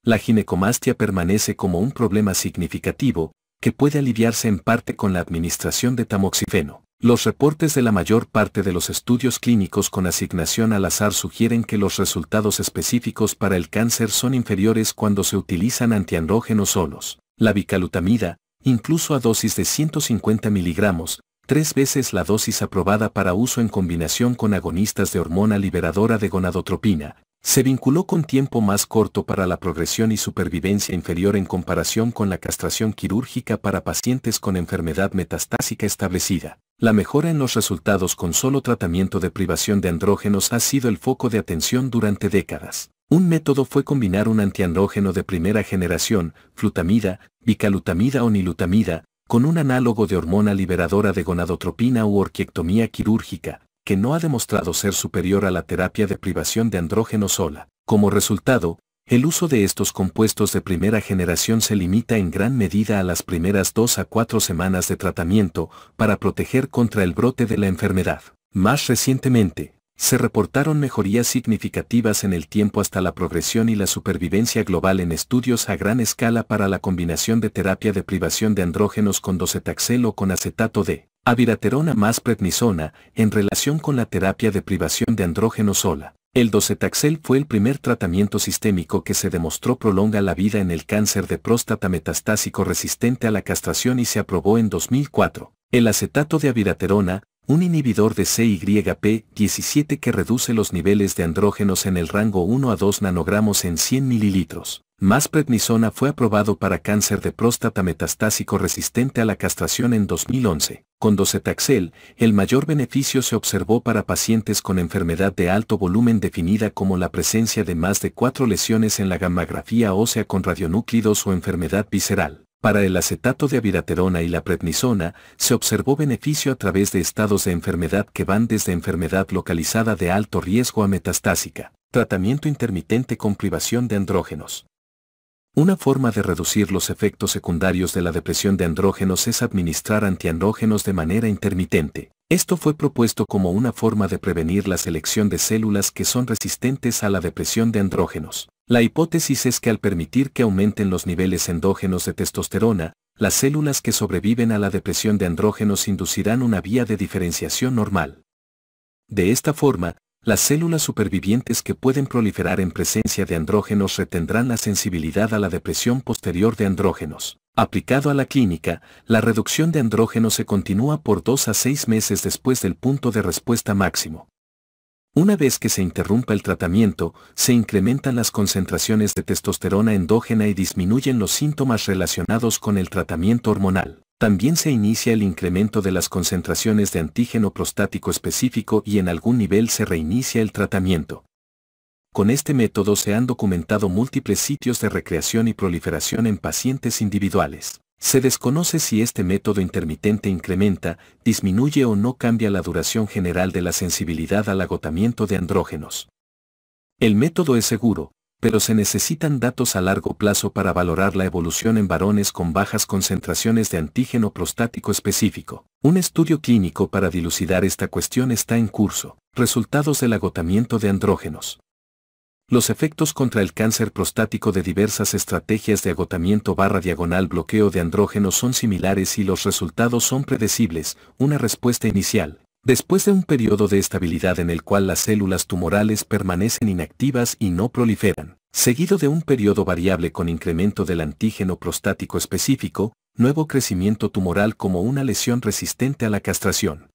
A: La ginecomastia permanece como un problema significativo, que puede aliviarse en parte con la administración de tamoxifeno. Los reportes de la mayor parte de los estudios clínicos con asignación al azar sugieren que los resultados específicos para el cáncer son inferiores cuando se utilizan antiandrógenos solos. La bicalutamida, incluso a dosis de 150 miligramos, 3 veces la dosis aprobada para uso en combinación con agonistas de hormona liberadora de gonadotropina, se vinculó con tiempo más corto para la progresión y supervivencia inferior en comparación con la castración quirúrgica para pacientes con enfermedad metastásica establecida. La mejora en los resultados con solo tratamiento de privación de andrógenos ha sido el foco de atención durante décadas. Un método fue combinar un antiandrógeno de primera generación, flutamida, bicalutamida o nilutamida, con un análogo de hormona liberadora de gonadotropina u orquiectomía quirúrgica, que no ha demostrado ser superior a la terapia de privación de andrógeno sola. Como resultado, el uso de estos compuestos de primera generación se limita en gran medida a las primeras 2 a 4 semanas de tratamiento para proteger contra el brote de la enfermedad. Más recientemente, se reportaron mejorías significativas en el tiempo hasta la progresión y la supervivencia global en estudios a gran escala para la combinación de terapia de privación de andrógenos con docetaxel o con acetato de abiraterona más prednisona en relación con la terapia de privación de andrógeno sola. El docetaxel fue el primer tratamiento sistémico que se demostró prolonga la vida en el cáncer de próstata metastásico resistente a la castración y se aprobó en 2004. El acetato de abiraterona, un inhibidor de CYP17 que reduce los niveles de andrógenos en el rango 1 a 2 nanogramos en 100 mililitros. Más prednisona fue aprobado para cáncer de próstata metastásico resistente a la castración en 2011. Con docetaxel, el mayor beneficio se observó para pacientes con enfermedad de alto volumen definida como la presencia de más de 4 lesiones en la gammagrafía ósea con radionúclidos o enfermedad visceral. Para el acetato de abiraterona y la prednisona, se observó beneficio a través de estados de enfermedad que van desde enfermedad localizada de alto riesgo a metastásica. Tratamiento intermitente con privación de andrógenos. Una forma de reducir los efectos secundarios de la depresión de andrógenos es administrar antiandrógenos de manera intermitente. Esto fue propuesto como una forma de prevenir la selección de células que son resistentes a la depresión de andrógenos. La hipótesis es que al permitir que aumenten los niveles endógenos de testosterona, las células que sobreviven a la depresión de andrógenos inducirán una vía de diferenciación normal. De esta forma, las células supervivientes que pueden proliferar en presencia de andrógenos retendrán la sensibilidad a la depresión posterior de andrógenos. Aplicado a la clínica, la reducción de andrógenos se continúa por 2 a 6 meses después del punto de respuesta máximo. Una vez que se interrumpa el tratamiento, se incrementan las concentraciones de testosterona endógena y disminuyen los síntomas relacionados con el tratamiento hormonal. También se inicia el incremento de las concentraciones de antígeno prostático específico y en algún nivel se reinicia el tratamiento. Con este método se han documentado múltiples sitios de recreación y proliferación en pacientes individuales. Se desconoce si este método intermitente incrementa, disminuye o no cambia la duración general de la sensibilidad al agotamiento de andrógenos. El método es seguro, pero se necesitan datos a largo plazo para valorar la evolución en varones con bajas concentraciones de antígeno prostático específico. Un estudio clínico para dilucidar esta cuestión está en curso. Resultados del agotamiento de andrógenos. Los efectos contra el cáncer prostático de diversas estrategias de agotamiento/bloqueo de andrógenos son similares y los resultados son predecibles. Una respuesta inicial. Después de un periodo de estabilidad en el cual las células tumorales permanecen inactivas y no proliferan, seguido de un periodo variable con incremento del antígeno prostático específico, nuevo crecimiento tumoral como una lesión resistente a la castración.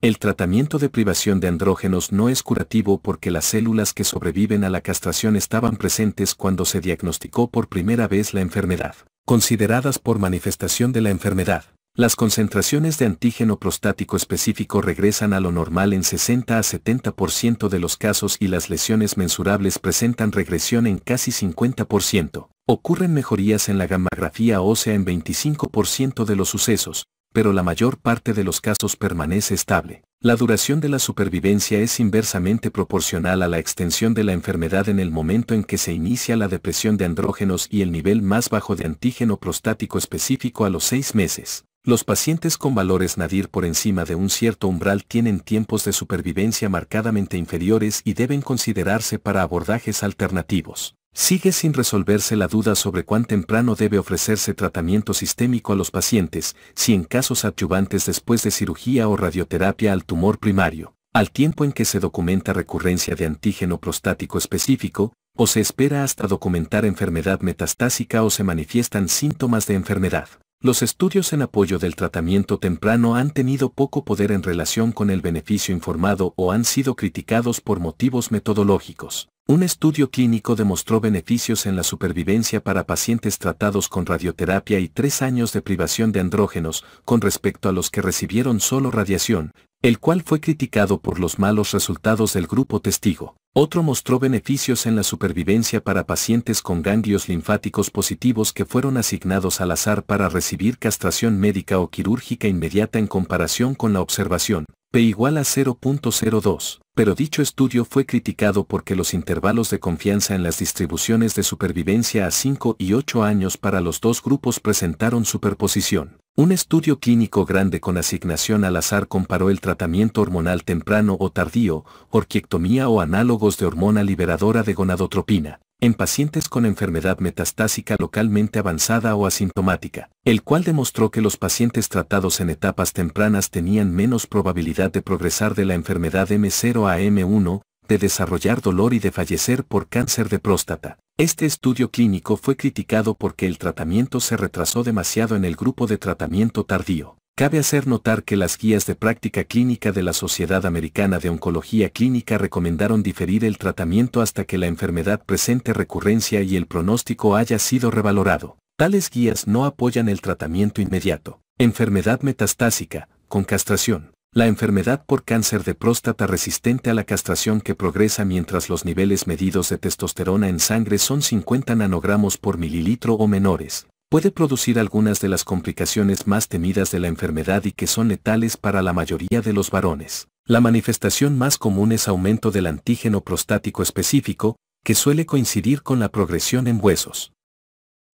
A: El tratamiento de privación de andrógenos no es curativo porque las células que sobreviven a la castración estaban presentes cuando se diagnosticó por primera vez la enfermedad, consideradas por manifestación de la enfermedad. Las concentraciones de antígeno prostático específico regresan a lo normal en 60 a 70% de los casos y las lesiones mensurables presentan regresión en casi 50%. Ocurren mejorías en la gammagrafía ósea en 25% de los sucesos, pero la mayor parte de los casos permanece estable. La duración de la supervivencia es inversamente proporcional a la extensión de la enfermedad en el momento en que se inicia la depresión de andrógenos y el nivel más bajo de antígeno prostático específico a los 6 meses. Los pacientes con valores nadir por encima de un cierto umbral tienen tiempos de supervivencia marcadamente inferiores y deben considerarse para abordajes alternativos. Sigue sin resolverse la duda sobre cuán temprano debe ofrecerse tratamiento sistémico a los pacientes, si en casos adyuvantes después de cirugía o radioterapia al tumor primario, al tiempo en que se documenta recurrencia de antígeno prostático específico, o se espera hasta documentar enfermedad metastásica o se manifiestan síntomas de enfermedad. Los estudios en apoyo del tratamiento temprano han tenido poco poder en relación con el beneficio informado o han sido criticados por motivos metodológicos. Un estudio clínico demostró beneficios en la supervivencia para pacientes tratados con radioterapia y 3 años de privación de andrógenos con respecto a los que recibieron solo radiación, el cual fue criticado por los malos resultados del grupo testigo. Otro mostró beneficios en la supervivencia para pacientes con ganglios linfáticos positivos que fueron asignados al azar para recibir castración médica o quirúrgica inmediata en comparación con la observación, P igual a 0.02. Pero dicho estudio fue criticado porque los intervalos de confianza en las distribuciones de supervivencia a 5 y 8 años para los dos grupos presentaron superposición. Un estudio clínico grande con asignación al azar comparó el tratamiento hormonal temprano o tardío, orquiectomía o análogos de hormona liberadora de gonadotropina, en pacientes con enfermedad metastásica localmente avanzada o asintomática, el cual demostró que los pacientes tratados en etapas tempranas tenían menos probabilidad de progresar de la enfermedad M0 a M1, de desarrollar dolor y de fallecer por cáncer de próstata. Este estudio clínico fue criticado porque el tratamiento se retrasó demasiado en el grupo de tratamiento tardío. Cabe hacer notar que las guías de práctica clínica de la Sociedad Americana de Oncología Clínica recomendaron diferir el tratamiento hasta que la enfermedad presente recurrencia y el pronóstico haya sido revalorado. Tales guías no apoyan el tratamiento inmediato. Enfermedad metastásica, con castración. La enfermedad por cáncer de próstata resistente a la castración que progresa mientras los niveles medidos de testosterona en sangre son 50 nanogramos por mililitro o menores. Puede producir algunas de las complicaciones más temidas de la enfermedad y que son letales para la mayoría de los varones. La manifestación más común es aumento del antígeno prostático específico, que suele coincidir con la progresión en huesos.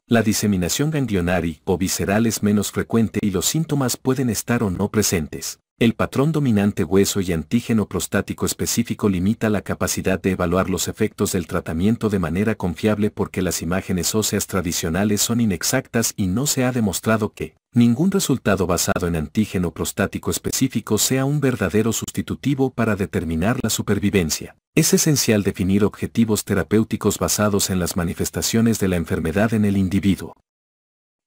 A: La diseminación ganglionar o visceral es menos frecuente y los síntomas pueden estar o no presentes. El patrón dominante hueso y antígeno prostático específico limita la capacidad de evaluar los efectos del tratamiento de manera confiable porque las imágenes óseas tradicionales son inexactas y no se ha demostrado que ningún resultado basado en antígeno prostático específico sea un verdadero sustitutivo para determinar la supervivencia. Es esencial definir objetivos terapéuticos basados en las manifestaciones de la enfermedad en el individuo.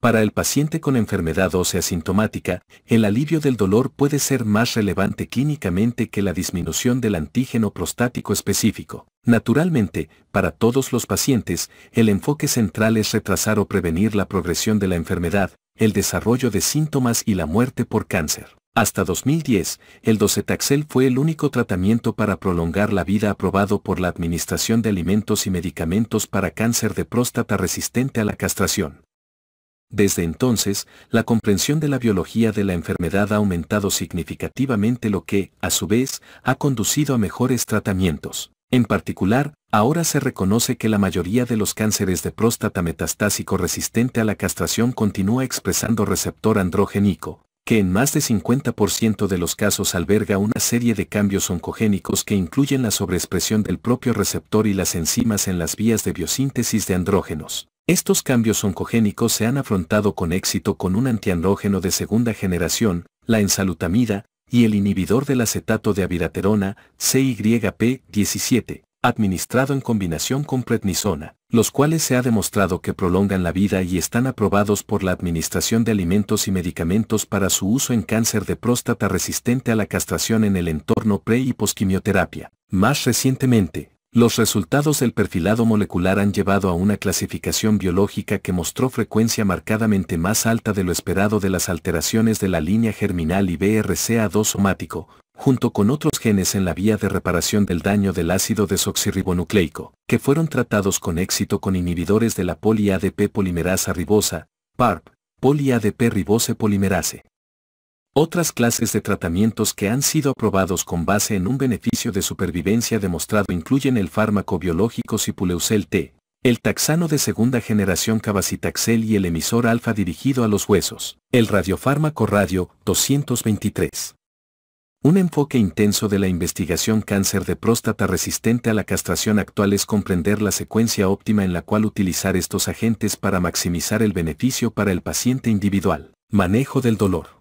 A: Para el paciente con enfermedad ósea sintomática, el alivio del dolor puede ser más relevante clínicamente que la disminución del antígeno prostático específico. Naturalmente, para todos los pacientes, el enfoque central es retrasar o prevenir la progresión de la enfermedad, el desarrollo de síntomas y la muerte por cáncer. Hasta 2010, el docetaxel fue el único tratamiento para prolongar la vida aprobado por la Administración de Alimentos y Medicamentos para cáncer de próstata resistente a la castración. Desde entonces, la comprensión de la biología de la enfermedad ha aumentado significativamente, lo que, a su vez, ha conducido a mejores tratamientos. En particular, ahora se reconoce que la mayoría de los cánceres de próstata metastásico resistente a la castración continúa expresando receptor androgénico, que en más de 50% de los casos alberga una serie de cambios oncogénicos que incluyen la sobreexpresión del propio receptor y las enzimas en las vías de biosíntesis de andrógenos. Estos cambios oncogénicos se han afrontado con éxito con un antiandrógeno de segunda generación, la enzalutamida, y el inhibidor del acetato de abiraterona, CYP17, administrado en combinación con prednisona, los cuales se ha demostrado que prolongan la vida y están aprobados por la Administración de Alimentos y Medicamentos para su uso en cáncer de próstata resistente a la castración en el entorno pre- y posquimioterapia. Más recientemente, los resultados del perfilado molecular han llevado a una clasificación biológica que mostró frecuencia marcadamente más alta de lo esperado de las alteraciones de la línea germinal y BRCA2 somático, junto con otros genes en la vía de reparación del daño del ácido desoxirribonucleico, que fueron tratados con éxito con inhibidores de la poli-ADP polimerasa ribosa, PARP, poli-ADP ribose polimerase. Otras clases de tratamientos que han sido aprobados con base en un beneficio de supervivencia demostrado incluyen el fármaco biológico Sipuleucel T, el taxano de segunda generación Cabazitaxel y el emisor alfa dirigido a los huesos, el radiofármaco radio 223. Un enfoque intenso de la investigación cáncer de próstata resistente a la castración actual es comprender la secuencia óptima en la cual utilizar estos agentes para maximizar el beneficio para el paciente individual. Manejo del dolor.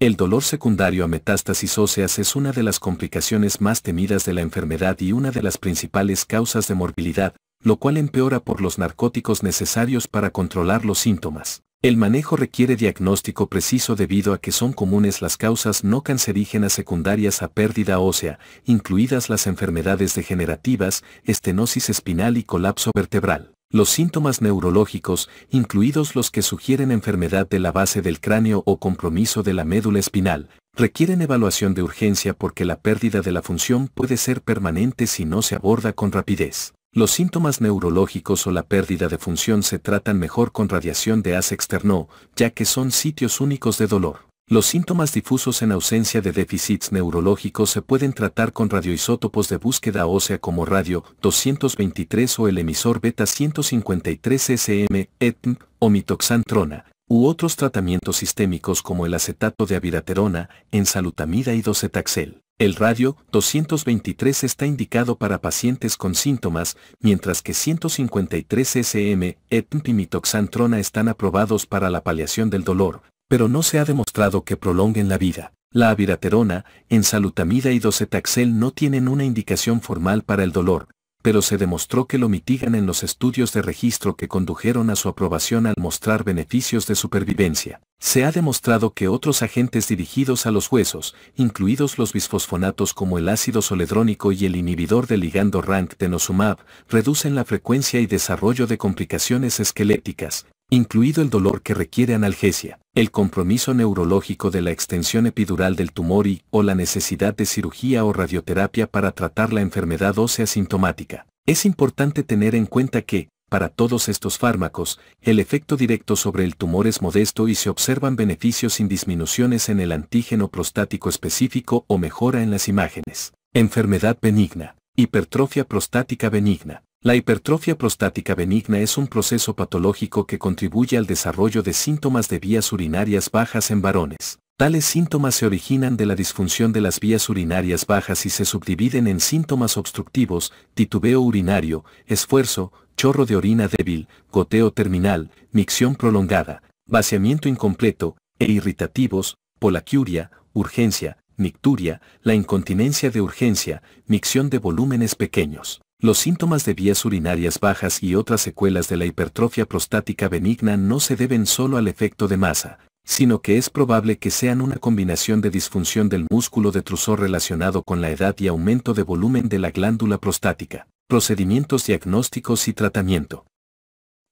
A: El dolor secundario a metástasis óseas es una de las complicaciones más temidas de la enfermedad y una de las principales causas de morbilidad, lo cual empeora por los narcóticos necesarios para controlar los síntomas. El manejo requiere diagnóstico preciso debido a que son comunes las causas no cancerígenas secundarias a pérdida ósea, incluidas las enfermedades degenerativas, estenosis espinal y colapso vertebral. Los síntomas neurológicos, incluidos los que sugieren enfermedad de la base del cráneo o compromiso de la médula espinal, requieren evaluación de urgencia porque la pérdida de la función puede ser permanente si no se aborda con rapidez. Los síntomas neurológicos o la pérdida de función se tratan mejor con radiación de haz externo, ya que son sitios únicos de dolor. Los síntomas difusos en ausencia de déficits neurológicos se pueden tratar con radioisótopos de búsqueda ósea como radio 223 o el emisor beta 153 SM, ETM, o mitoxantrona, u otros tratamientos sistémicos como el acetato de abiraterona, enzalutamida y docetaxel. El radio 223 está indicado para pacientes con síntomas, mientras que 153 SM, ETM y mitoxantrona están aprobados para la paliación del dolor, pero no se ha demostrado que prolonguen la vida. La abiraterona, enzalutamida y docetaxel no tienen una indicación formal para el dolor, pero se demostró que lo mitigan en los estudios de registro que condujeron a su aprobación al mostrar beneficios de supervivencia. Se ha demostrado que otros agentes dirigidos a los huesos, incluidos los bisfosfonatos como el ácido zoledrónico y el inhibidor del ligando RANK denosumab, reducen la frecuencia y desarrollo de complicaciones esqueléticas, incluido el dolor que requiere analgesia, el compromiso neurológico de la extensión epidural del tumor o la necesidad de cirugía o radioterapia para tratar la enfermedad ósea sintomática. Es importante tener en cuenta que, para todos estos fármacos, el efecto directo sobre el tumor es modesto y se observan beneficios sin disminuciones en el antígeno prostático específico o mejora en las imágenes. Enfermedad benigna. Hipertrofia prostática benigna. La hipertrofia prostática benigna es un proceso patológico que contribuye al desarrollo de síntomas de vías urinarias bajas en varones. Tales síntomas se originan de la disfunción de las vías urinarias bajas y se subdividen en síntomas obstructivos, titubeo urinario, esfuerzo, chorro de orina débil, goteo terminal, micción prolongada, vaciamiento incompleto, e irritativos, polaquiuria, urgencia, nicturia, la incontinencia de urgencia, micción de volúmenes pequeños. Los síntomas de vías urinarias bajas y otras secuelas de la hipertrofia prostática benigna no se deben solo al efecto de masa, sino que es probable que sean una combinación de disfunción del músculo detrusor relacionado con la edad y aumento de volumen de la glándula prostática. Procedimientos diagnósticos y tratamiento.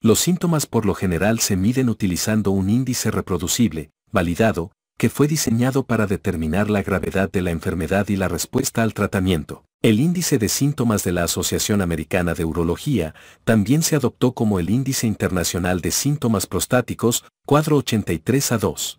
A: Los síntomas por lo general se miden utilizando un índice reproducible, validado, que fue diseñado para determinar la gravedad de la enfermedad y la respuesta al tratamiento. El índice de síntomas de la Asociación Americana de Urología también se adoptó como el Índice Internacional de Síntomas Prostáticos, cuadro 83A2.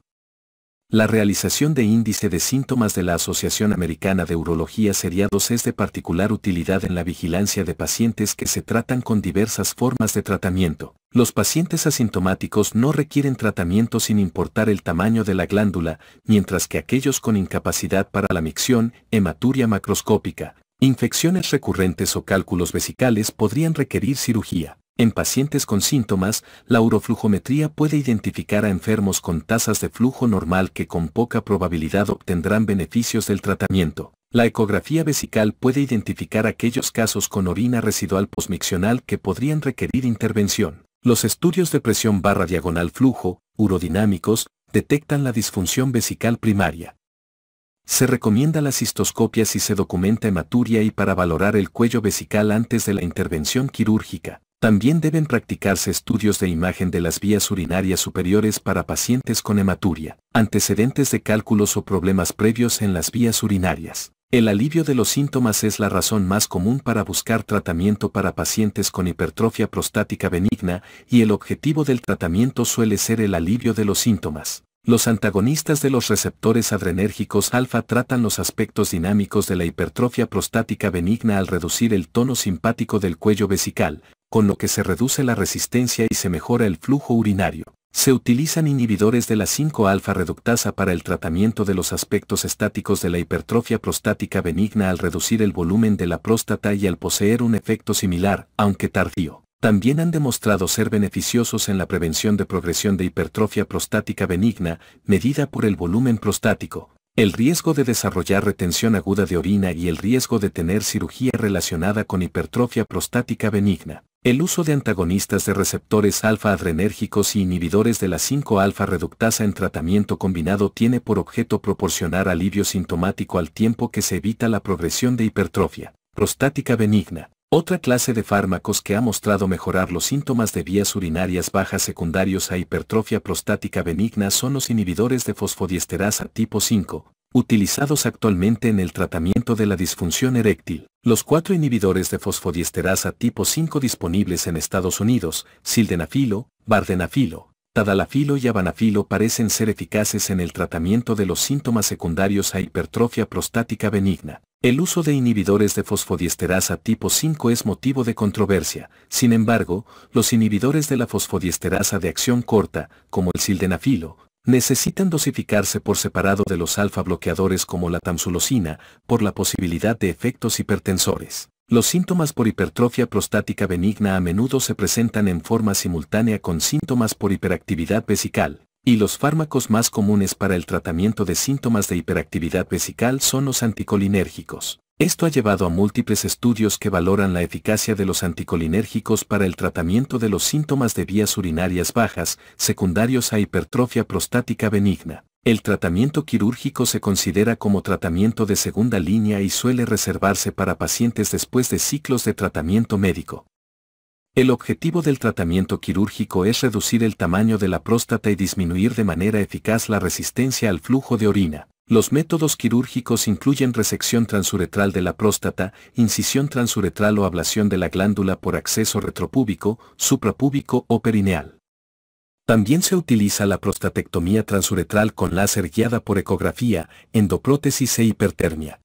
A: La realización de índice de síntomas de la Asociación Americana de Urología seriados es de particular utilidad en la vigilancia de pacientes que se tratan con diversas formas de tratamiento. Los pacientes asintomáticos no requieren tratamiento sin importar el tamaño de la glándula, mientras que aquellos con incapacidad para la micción, hematuria macroscópica, infecciones recurrentes o cálculos vesicales podrían requerir cirugía. En pacientes con síntomas, la uroflujometría puede identificar a enfermos con tasas de flujo normal que con poca probabilidad obtendrán beneficios del tratamiento. La ecografía vesical puede identificar aquellos casos con orina residual posmiccional que podrían requerir intervención. Los estudios de presión / flujo, urodinámicos, detectan la disfunción vesical primaria. Se recomienda la cistoscopia si se documenta hematuria y para valorar el cuello vesical antes de la intervención quirúrgica. También deben practicarse estudios de imagen de las vías urinarias superiores para pacientes con hematuria, antecedentes de cálculos o problemas previos en las vías urinarias. El alivio de los síntomas es la razón más común para buscar tratamiento para pacientes con hipertrofia prostática benigna y el objetivo del tratamiento suele ser el alivio de los síntomas. Los antagonistas de los receptores adrenérgicos alfa tratan los aspectos dinámicos de la hipertrofia prostática benigna al reducir el tono simpático del cuello vesical, con lo que se reduce la resistencia y se mejora el flujo urinario. Se utilizan inhibidores de la 5-alfa reductasa para el tratamiento de los aspectos estáticos de la hipertrofia prostática benigna al reducir el volumen de la próstata y al poseer un efecto similar, aunque tardío. También han demostrado ser beneficiosos en la prevención de progresión de hipertrofia prostática benigna, medida por el volumen prostático, el riesgo de desarrollar retención aguda de orina y el riesgo de tener cirugía relacionada con hipertrofia prostática benigna. El uso de antagonistas de receptores alfa-adrenérgicos y inhibidores de la 5-alfa reductasa en tratamiento combinado tiene por objeto proporcionar alivio sintomático al tiempo que se evita la progresión de hipertrofia prostática benigna. Otra clase de fármacos que ha mostrado mejorar los síntomas de vías urinarias bajas secundarios a hipertrofia prostática benigna son los inhibidores de fosfodiesterasa tipo 5, utilizados actualmente en el tratamiento de la disfunción eréctil. Los 4 inhibidores de fosfodiesterasa tipo 5 disponibles en Estados Unidos, sildenafilo, vardenafilo, tadalafilo y avanafilo parecen ser eficaces en el tratamiento de los síntomas secundarios a hipertrofia prostática benigna. El uso de inhibidores de fosfodiesterasa tipo 5 es motivo de controversia. Sin embargo, los inhibidores de la fosfodiesterasa de acción corta, como el sildenafilo, necesitan dosificarse por separado de los alfa bloqueadores como la tamsulosina, por la posibilidad de efectos hipertensores. Los síntomas por hipertrofia prostática benigna a menudo se presentan en forma simultánea con síntomas por hiperactividad vesical, y los fármacos más comunes para el tratamiento de síntomas de hiperactividad vesical son los anticolinérgicos. Esto ha llevado a múltiples estudios que valoran la eficacia de los anticolinérgicos para el tratamiento de los síntomas de vías urinarias bajas, secundarios a hipertrofia prostática benigna. El tratamiento quirúrgico se considera como tratamiento de segunda línea y suele reservarse para pacientes después de ciclos de tratamiento médico. El objetivo del tratamiento quirúrgico es reducir el tamaño de la próstata y disminuir de manera eficaz la resistencia al flujo de orina. Los métodos quirúrgicos incluyen resección transuretral de la próstata, incisión transuretral o ablación de la glándula por acceso retropúbico, suprapúbico o perineal. También se utiliza la prostatectomía transuretral con láser guiada por ecografía, endoprótesis e hipertermia.